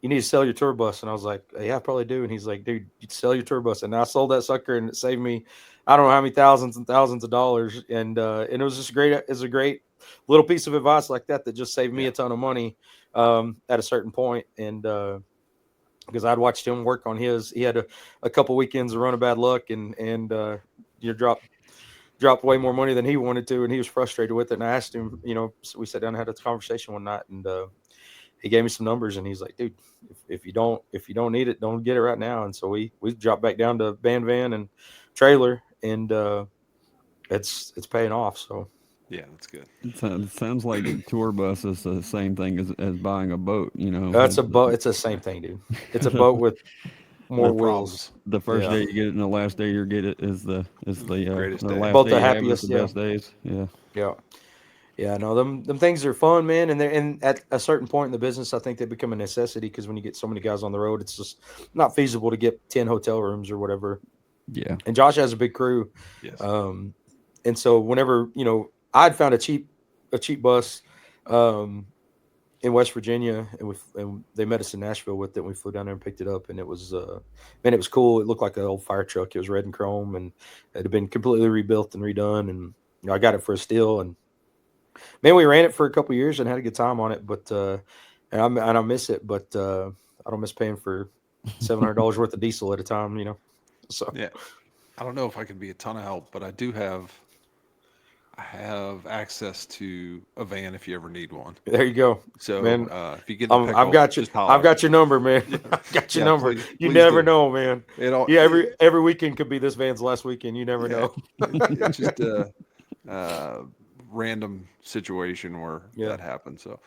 you need to sell your tour bus. And I was like, yeah, I probably do. And he's like, dude, you sell your tour bus. And I sold that sucker, and it saved me I don't know how many thousands and thousands of dollars, and it was just great. It's a great little piece of advice like that just saved me Yeah. a ton of money at a certain point, and because I'd watched him work on his. He had a couple weekends of run of bad luck, and you dropped way more money than he wanted to, and he was frustrated with it. And I asked him, so we sat down and had a conversation one night, and he gave me some numbers, and he's like, dude, if you don't need it, don't get it right now. And so we dropped back down to band van and trailer, and it's paying off. So Yeah, that's good. It sounds like a tour bus is the same thing as buying a boat. that's a boat. It's the same thing, dude. It's a boat with more More wheels. problems. The first Yeah. day you get it and the last day you get it is the Greatest the day. last Both day the you have it is happiest, the yeah. best days. Yeah. Yeah. Yeah, no, them things are fun, man, and at a certain point in the business, I think they become a necessity because when you get so many guys on the road, it's just not feasible to get 10 hotel rooms or whatever. Yeah. And Josh has a big crew, Yes. and so whenever I'd found a cheap bus in West Virginia, and they met us in Nashville with it. And we flew down there and picked it up, and it was man, it was cool. It looked like an old fire truck. It was red and chrome, and it had been completely rebuilt and redone. And I got it for a steal, and man, we ran it for a couple years and had a good time on it. But and I miss it, but I don't miss paying for $700 worth of diesel at a time. So Yeah. I don't know if I could be a ton of help, but I have access to a van if you ever need one. there you go, So man. if you get the pickle, I've got you. just holler. I've got your number, man. I've got your Yeah, number. please- You please never do. know, man. It all, Yeah, every weekend could be this van's last weekend. You never Yeah. know. it's just a random situation where Yeah. that happens. So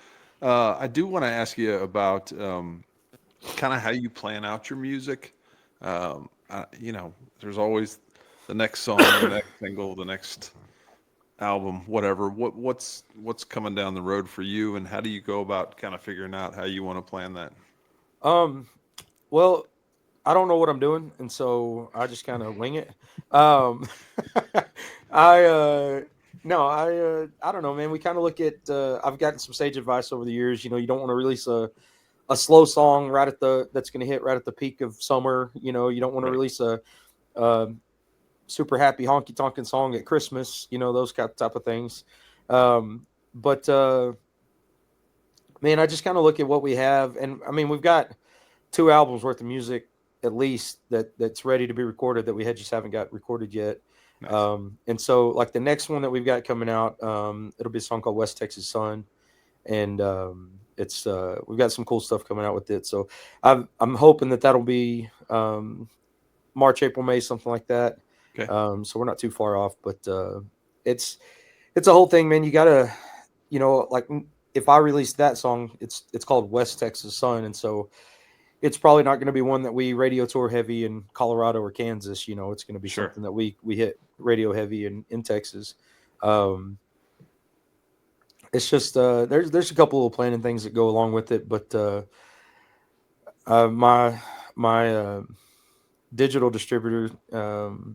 I do want to ask you about kind of how you plan out your music. There's always the next song, the next single, the next album, whatever. What's coming down the road for you, and how do you go about kind of figuring out how you want to plan that? Well, I don't know what I'm doing, and so I just kind of wing it. Um, I don't know, man. We kind of look at. I've gotten some sage advice over the years. You don't want to release a slow song that's going to hit right at the peak of summer. You don't want to Right. release a super happy honky tonkin song at Christmas. Those type of things. But man, I just kind of look at what we have, and I mean, we've got 2 albums worth of music at least that's ready to be recorded that we just haven't got recorded yet. Nice. And so like the next one that we've got coming out, it'll be a song called West Texas Sun, and it's we've got some cool stuff coming out with it. So I'm hoping that'll be March, April, May, something like that. Okay. So we're not too far off, but it's a whole thing, man. You gotta, like if I release that song, it's called West Texas Sun, and so it's probably not going to be one that we radio tour heavy in Colorado or Kansas. It's going to be Sure. something that we hit radio heavy in Texas. It's just there's a couple of planning things that go along with it, but my digital distributor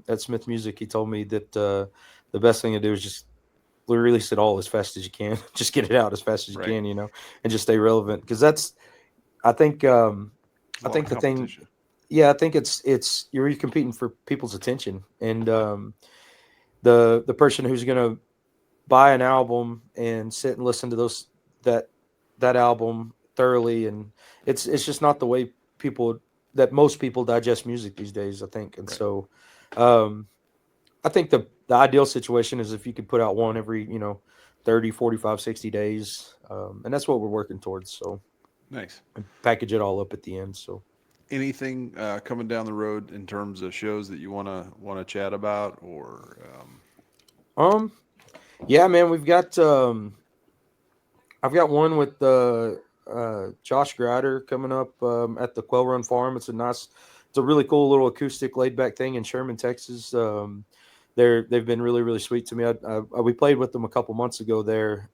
at Smith Music, he told me that the best thing to do is just release it all as fast as you can. Just get it out as fast as you Right. can, and just stay relevant, because that's I think A I lot think of the thing, competition. yeah, I think it's you're competing for people's attention, and the person who's going to buy an album and sit and listen to that album thoroughly, and it's just not the way most people digest music these days, I think. And Right. so I think the ideal situation is if you could put out one every 30, 45, 60 days, and that's what we're working towards. So Nice. and package it all up at the end. So Anything coming down the road in terms of shows that you want to chat about, or yeah, man, we've got I've got one with Josh Grider coming up at the Quail Run Farm. It's a really cool little acoustic laid back thing in Sherman, Texas. They've been really, really sweet to me. We played with them a couple months ago there.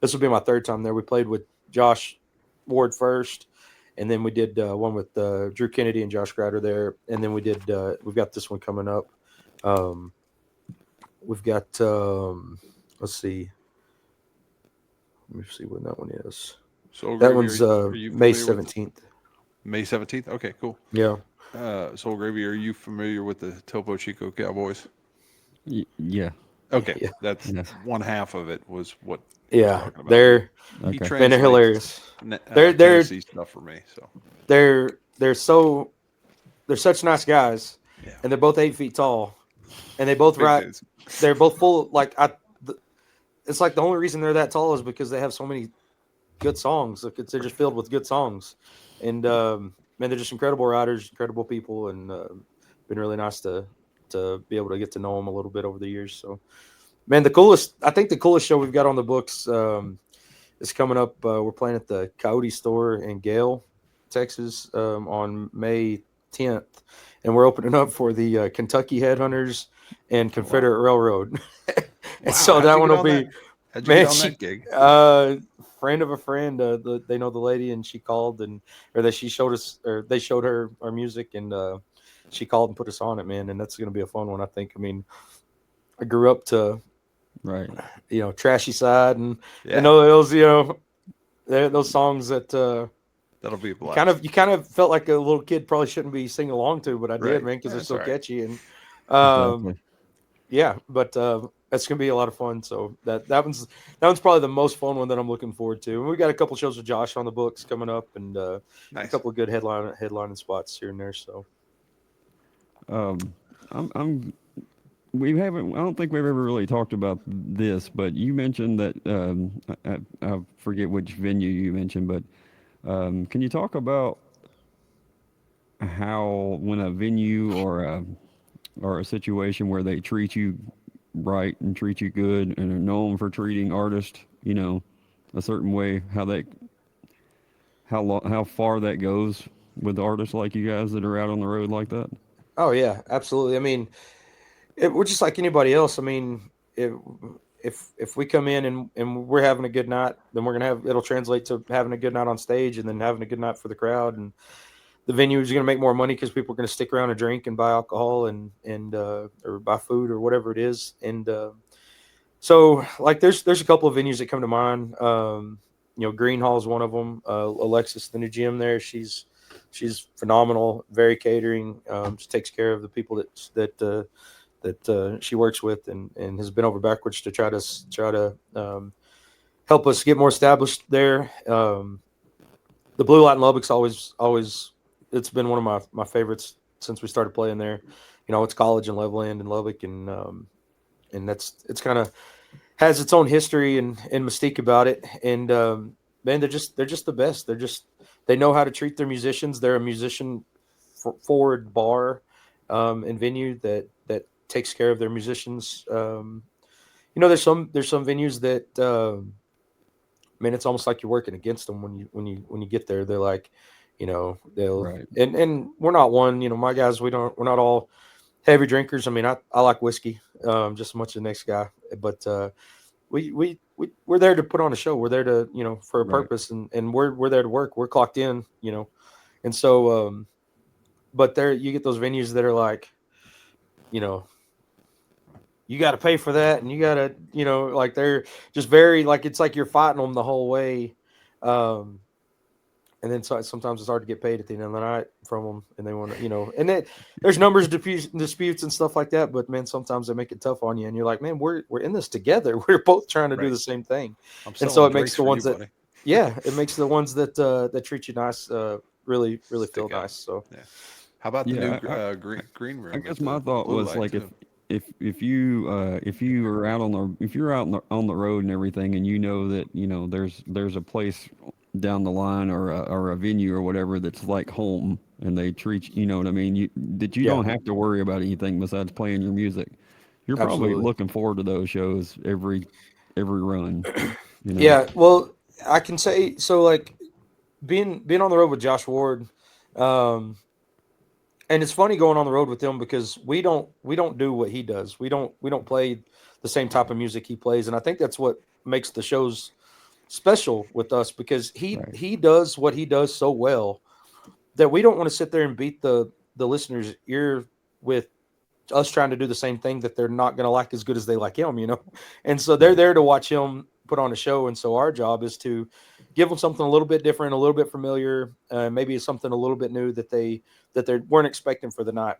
This will be my 3rd time there. We played with Josh Ward first, and then we did one with Drew Kennedy and Josh Grider there, and then we've got this one coming up. We've got let's see. Let me see when that one is. so That Gravy, one's are you May familiar with 17th. May 17th? Okay, cool. Yeah. Soul Gravy, are you familiar with the Topo Chico Cowboys? Yeah. Okay, Yeah. that's Yes. one half of it was what he was Yeah, talking about. they're He Okay. man, they're translates hilarious. They're Tennessee stuff for me. So they're so they're such nice guys, yeah, and they're both 8 feet tall, and they both big write. dudes. They're both full. It's like the only reason they're that tall is because they have so many good songs. Like they're just filled with good songs, and man, they're just incredible writers, incredible people, and been really nice to be able to get to know them a little bit over the years. So, man, I think the coolest show we've got on the books is coming up. We're playing at the Coyote Store in Gale, Texas, on May 10th, and we're opening up for the Kentucky Headhunters and Confederate Railroad. Wow, And so how'd that you one get will on be, that? How'd you man, get on she, that gig? friend of a friend, they know the lady, and she called, or that she showed us, or they showed her our music, and she called and put us on it, man. And that's going to be a fun one, I think. I mean, I grew up to, Right. Trashy Side, and Yeah, those, those songs that that'll be a you kind of felt like a little kid probably shouldn't be singing along to, but I did, right. man, because they're That's so all right. catchy. And um, Exactly. yeah, but that's gonna be a lot of fun. So that one's probably the most fun one that I'm looking forward to. And we got a couple shows with Josh on the books coming up, and a Nice. couple of good headlining spots here and there. So Um, I'm. We haven't. I don't think we've ever really talked about this, but you mentioned that. I forget which venue you mentioned, but can you talk about how when a venue or a situation where they treat you right and treat you good and are known for treating artists, a certain way, how far that goes with artists like you guys that are out on the road like that? oh yeah, absolutely. I mean, we're just like anybody else. I mean, if we come in and we're having a good night, then it'll translate to having a good night on stage, and then having a good night for the crowd, and the venue is going to make more money because people are going to stick around and drink and buy alcohol and or buy food or whatever it is. And so like there's a couple of venues that come to mind. Green Hall is one of them. Alexis, the new gym there, she's phenomenal. Very catering. She takes care of the people that she works with, and has been over backwards to try to help us get more established there. The Blue Light in Lubbock's always it's been one of my favorites since we started playing there. It's college and Levelland and Lubbock, and it's kind of has its own history and mystique about it. And man, they're just the best. They know how to treat their musicians. They're a musician forward bar and venue that takes care of their musicians. There's some venues that man, it's almost like you're working against them when you get there. They're like, they'll Right. and we're not one. My guys, we're not all heavy drinkers. I mean, I like whiskey just as much as the next guy, but we're there to put on a show. We're there to for a Right. purpose, and we're there to work. We're clocked in, and so but there you get those venues that are like, you got to pay for that, and you got to, like they're just very like it's like you're fighting them the whole way, and then sometimes it's hard to get paid at the end of the night from them, and they want to, and there's numbers disputes and stuff like that. But man, sometimes they make it tough on you, and you're like, man, we're in this together. We're both trying to do Right. the same thing, I'm and so selling it makes drinks the for ones you, that, buddy. yeah, it makes the ones that treat you nice, really Stick feel out. nice. So Yeah. How about the Yeah. new green room? I at guess the my thought Blue was Light like too? if you are out if you're out on the road and everything, and that there's a place down the line or a venue or whatever that's like home, and they treat you know what I mean, you yeah, don't have to worry about anything besides playing your music. You're probably absolutely. looking forward to those shows every run. Yeah, well, I can say so. Like being on the road with Josh Ward, um, and it's funny going on the road with him because we don't do what he does. We don't play the same type of music he plays, and I think that's what makes the shows special with us because he Right. he does what he does so well that we don't want to sit there and beat the listener's ear with us trying to do the same thing that they're not going to like as good as they like him. And so they're Right. there to watch him put on a show, and so our job is to give them something a little bit different, a little bit familiar, maybe something a little bit new that they weren't expecting for the night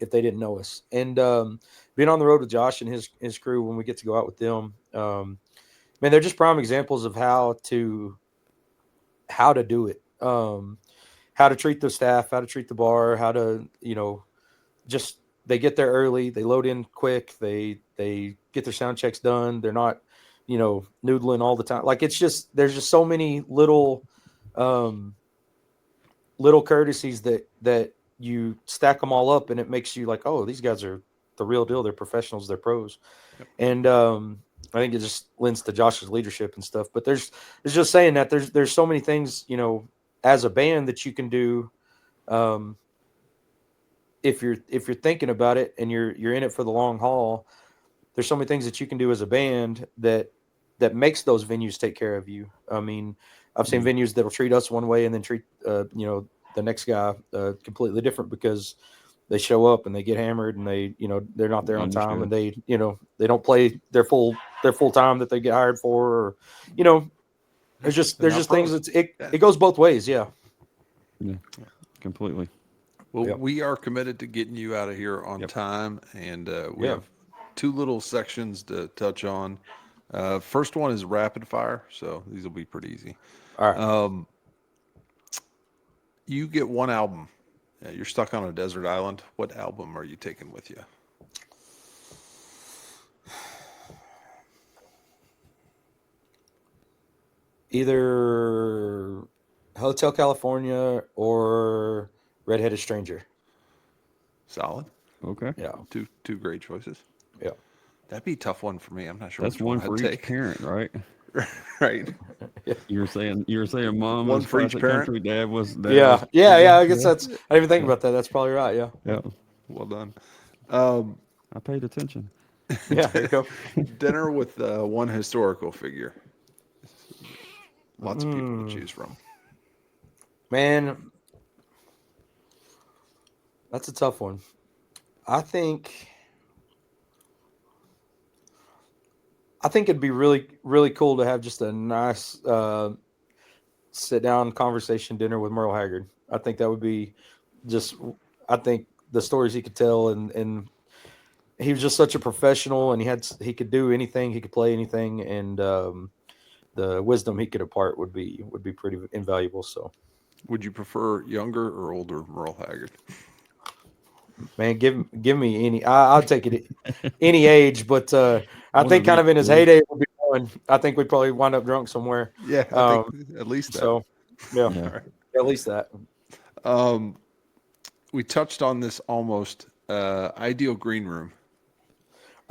if they didn't know us. And being on the road with Josh and his crew when we get to go out with them, man, they're just prime examples of how to do it, how to treat the staff, how to treat the bar, how to, just they get there early, they load in quick, they get their sound checks done. They're not, noodling all the time. Like there's just so many little courtesies that you stack them all up, and it makes you like, oh, these guys are the real deal. They're professionals. They're pros. Yep. And I think it just lends to Josh's leadership and stuff. But there's just saying that there's so many things, as a band that you can do. If you're thinking about it and you're in it for the long haul, there's so many things that you can do as a band that makes those venues take care of you. I mean, I've seen venues that'll treat us one way and then treat the next guy completely different because they show up and they get hammered and they they're not there on time and they don't play their full time that they get hired for, or there's just things it goes both ways. Yeah Completely. Well, we are committed to getting you out of here on time, and we have two little sections to touch on. First one is rapid fire, so these will be pretty easy. All right. You get one album. You're stuck on a desert island. What album are you taking with you? Either Hotel California or Redheaded Stranger. Solid. Okay. Yeah. Two great choices. Yeah. That'd be a tough one for me. I'm not sure. That's one for each parent, right? Right. You're saying mom one was for each parent. Country, dad was dad. Yeah. I guess that's. I didn't even think about that. That's probably right. Yeah. Yeah. Well done. I paid attention. Yeah. There you go. Dinner with one historical figure. Lots of people to choose from. Man, that's a tough one. I think it'd be really, really cool to have just a nice sit down conversation dinner with Merle Haggard. I think that would be I think the stories he could tell, and he was just such a professional, and he could do anything, he could play anything, and the wisdom he could impart would be pretty invaluable. So, would you prefer younger or older Merle Haggard? Man, give me any. I'll take it any age, but I think kind of in his heyday would be fun. I think we'd probably wind up drunk somewhere. Yeah, I think at least that. So, yeah. Right. At least that. We touched on this almost. Ideal green room.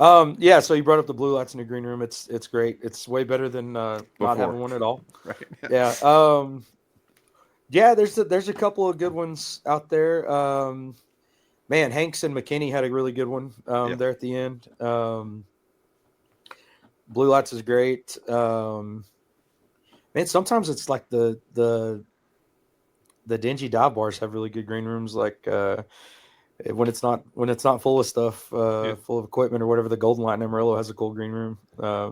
Yeah. So you brought up the blue lights in the green room. It's great. It's way better than not having one at all. Right. Yeah. Yeah. There's a couple of good ones out there. Man, Hanks and McKinney had a really good one there at the end. Blue lights is great. Man, sometimes it's like the dingy dive bars have really good green rooms. Like when it's not full of stuff, full of equipment or whatever. The Golden Light in Amarillo has a cool green room.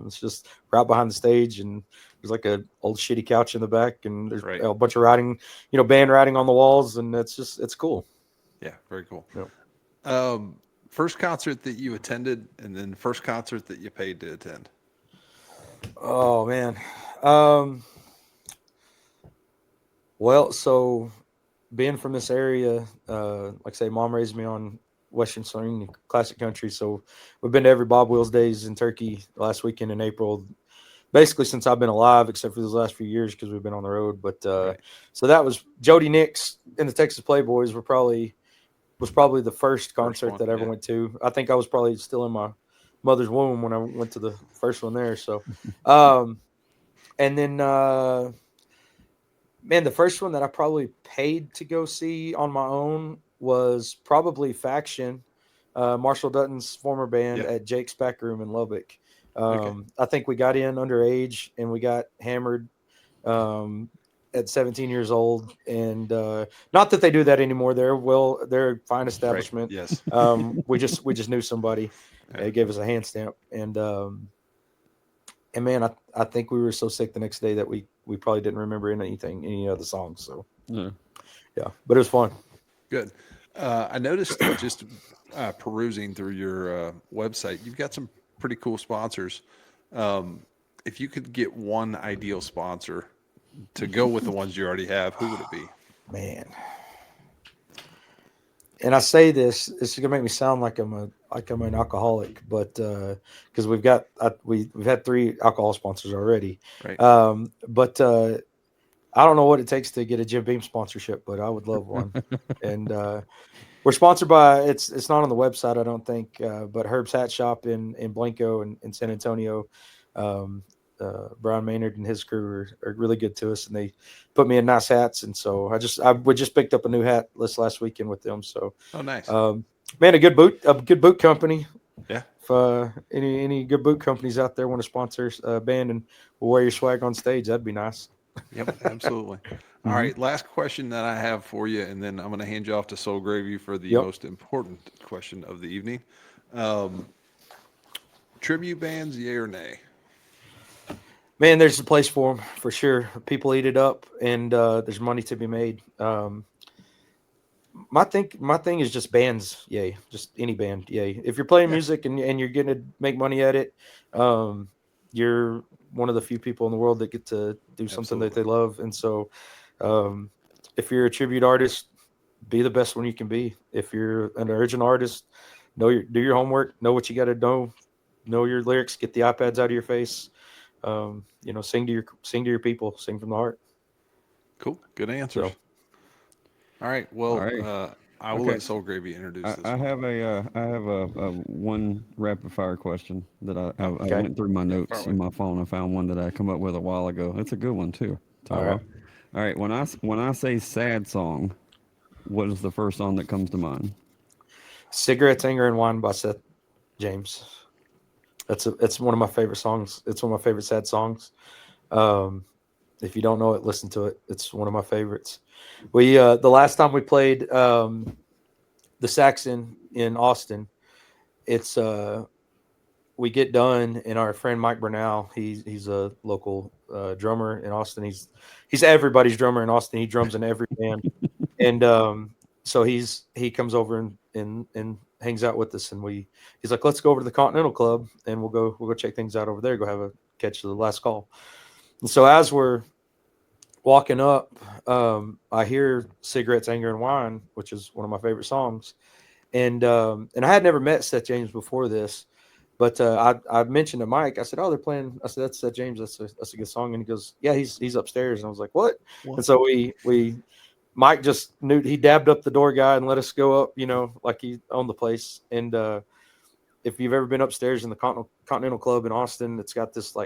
It's just right behind the stage, and there's like a old shitty couch in the back, and there's a bunch of writing, band writing on the walls, and it's cool. Yeah, very cool. Yep. First concert that you attended, and then first concert that you paid to attend. Oh man. Well, so being from this area, like I say, Mom raised me on Western swing, classic country. So we've been to every Bob Wills Days in Turkey last weekend in April, basically since I've been alive, except for these last few years because we've been on the road. But so that was Jody Nix and the Texas Playboys was probably the first concert that I ever went to. I think I was probably still in my mother's womb when I went to the first one there. So, and then, man, the first one that I probably paid to go see on my own was probably Faction, Marshall Dutton's former band at Jake's Back Room in Lubbock. I think we got in underage and we got hammered at 17 years old, and not that they do that anymore. They're a fine establishment. Right. Yes. We just knew somebody. They gave us a hand stamp, and man, I think we were so sick the next day that we we probably didn't remember any other songs. So Yeah. yeah, but it was fun. Good. I noticed just perusing through your website, you've got some pretty cool sponsors. If you could get one ideal sponsor to go with the ones you already have, who would it be? Man. And I say this is gonna make me sound like I'm an alcoholic, but because we've had 3 alcohol sponsors already. Right. But I don't know what it takes to get a Jim Beam sponsorship, but I would love one. And we're sponsored by it's not on the website, I don't think, but Herb's Hat Shop in Blanco and in San Antonio. Brian Maynard and his crew are really good to us, and they put me in nice hats. And so we just picked up a new hat last weekend with them. So Oh, nice. man, a good boot company. Yeah. If any good boot companies out there want to sponsor a band and we'll wear your swag on stage, that'd be nice. Yep, absolutely. All right, last question that I have for you, and then I'm going to hand you off to Soul Gravy for the most important question of the evening. Tribute bands, yay or nay? Man, there's a place for them for sure. People eat it up, and there's money to be made. My thing is just bands, yay. Just any band, yay. If you're playing music and you're getting to make money at it, you're one of the few people in the world that get to do something that they love. And so, if you're a tribute artist, be the best one you can be. If you're an original artist, do your homework, know what you got to know your lyrics, get the iPads out of your face. Sing to your people, sing from the heart. Cool. Good answers. So, all right. Well, I will Okay. let Soul Gravy introduce this. I have a one rapid fire question that I went through my notes in my phone. I found one that I come up with a while ago. It's a good one too. Tyler. All right. When I say sad song, what is the first song that comes to mind? Cigarettes, Anger, and Wine by Seth James. It's one of my favorite songs. It's one of my favorite sad songs. If you don't know it, listen to it. It's one of my favorites. We the last time we played the Saxon in Austin, it's we get done, and our friend Mike Bernal, he's a local drummer in Austin. He's everybody's drummer in Austin. He drums in every band, and so he comes over and hangs out with us, and he's like, let's go over to the Continental Club, and we'll go check things out over there. Go have a catch the last call. And so as we're walking up, I hear Cigarettes, Anger, and Wine, which is one of my favorite songs. And I had never met Seth James before this, but I mentioned to Mike, I said, oh, they're playing. I said, that's Seth James. That's a good song. And he goes, yeah, he's upstairs. And I was like, what? And so Mike just knew, he dabbed up the door guy and let us go up, like he owned the place. And if you've ever been upstairs in the Continental Club in Austin, it's got this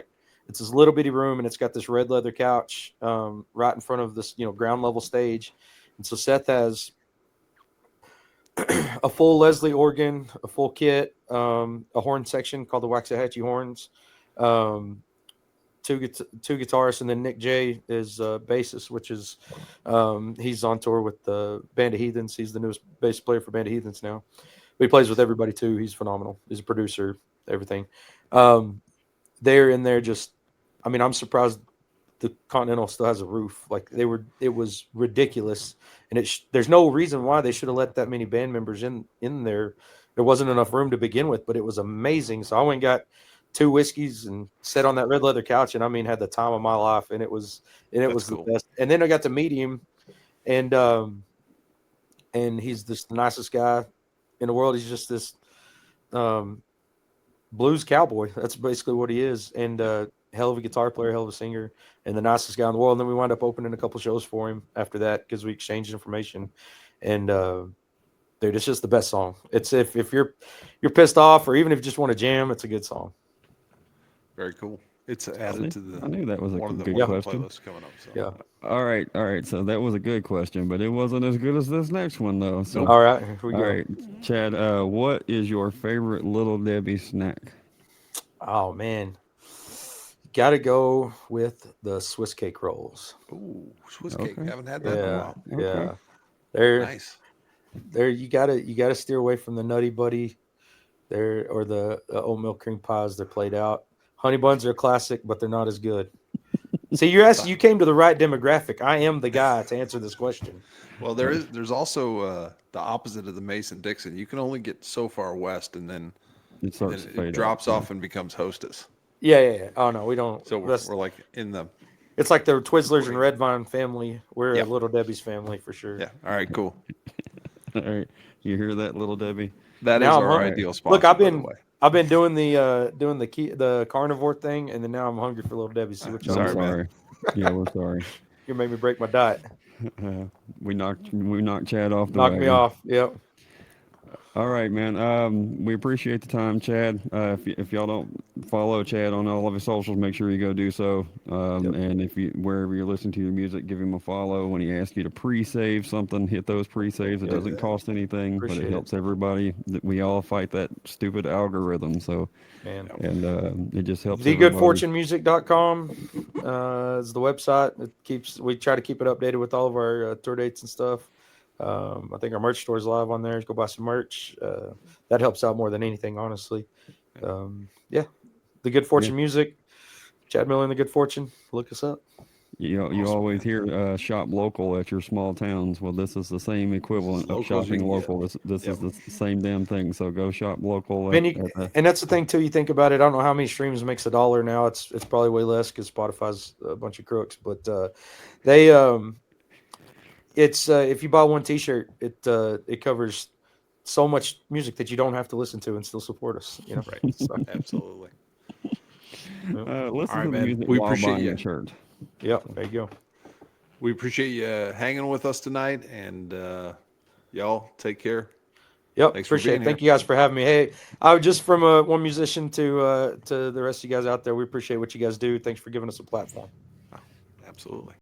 it's this little bitty room, and it's got this red leather couch right in front of this, ground level stage. And so Seth has a full Leslie organ, a full kit, a horn section called the Waxahachie Horns, two guitarists, and then Nick J is bassist, which is he's on tour with the Band of Heathens. He's the newest bass player for Band of Heathens now. But he plays with everybody too. He's phenomenal. He's a producer, everything. They're in there I'm surprised the Continental still has a roof. It was ridiculous. And there's no reason why they should have let that many band members in there. There wasn't enough room to begin with, but it was amazing. So I went and got 2 whiskeys and sat on that red leather couch, and had the time of my life. And it was cool. The best. And then I got to meet him, and he's the nicest guy in the world. He's just this blues cowboy. That's basically what he is. And hell of a guitar player, hell of a singer, and the nicest guy in the world. And then we wound up opening a couple shows for him after that because we exchanged information. And dude, it's just the best song. It's if you're pissed off, or even if you just want to jam, it's a good song. Very cool. It's added to the. I knew that was a good question. Coming up, so. Yeah. All right. So that was a good question, but it wasn't as good as this next one though. So all right, here we go. All right, Chad. What is your favorite Little Debbie snack? Oh man, got to go with the Swiss cake rolls. Ooh, Swiss cake. I haven't had that in a while. Yeah, they're nice. You gotta steer away from the Nutty Buddy, or the oatmeal cream pies. They're played out. Honey buns are a classic, but they're not as good. See, you came to the right demographic. I am the guy to answer this question. Well, there's also the opposite of the Mason Dixon. You can only get so far west, and then It starts to it fade drops out. off and becomes Hostess. Yeah. Oh no, we don't. So we're like in the It's like the Twizzlers and Red Vine family. We're Yeah. a Little Debbie's family for sure. yeah. All right, cool. All right, you hear that, little Debbie? That is Now I'm our hungry. ideal sponsor. Look, I've by the been way. doing the carnivore thing, and then now I'm hungry for Little Debbie. See what y'all Sorry, I'm do. man. sorry. Yeah, we're sorry. You made me break my diet. We knocked Chad off the Knocked me wagon. off. Yep. All right, man. We appreciate the time, Chad. If y'all don't follow Chad on all of his socials, make sure you go do so. And if you wherever you're listening to your music, give him a follow. When he asks you to pre-save something, hit those pre-saves. It doesn't cost anything, but Appreciate it it. helps everybody. We all fight that stupid algorithm. So, Man. and it just helps. everybody. TheGoodFortuneMusic.com is the website. We try to keep it updated with all of our tour dates and stuff. I think our merch store is live on there. Go buy some merch. That helps out more than anything, honestly. The Good Fortune Music, Chad Miller and the Good Fortune. Look us up. You always hear shop local at your small towns. Well, this is the same equivalent of local as you shopping can get. local. This is the same damn thing. So go shop local. And that's the thing too. You think about it. I don't know how many streams makes $1 now. It's probably way less because Spotify's a bunch of crooks. But it's if you buy one T-shirt, it covers so much music that you don't have to listen to and still support us. You know, Right. So, Absolutely. listen All right, to the man. music We while appreciate buying you. a shirt. yeah, there you go. We appreciate you hanging with us tonight, and y'all take care. Yep, Thanks for appreciate being it. Thank you guys for having me. Hey, I just from one musician to the rest of you guys out there, we appreciate what you guys do. Thanks for giving us a platform. Absolutely.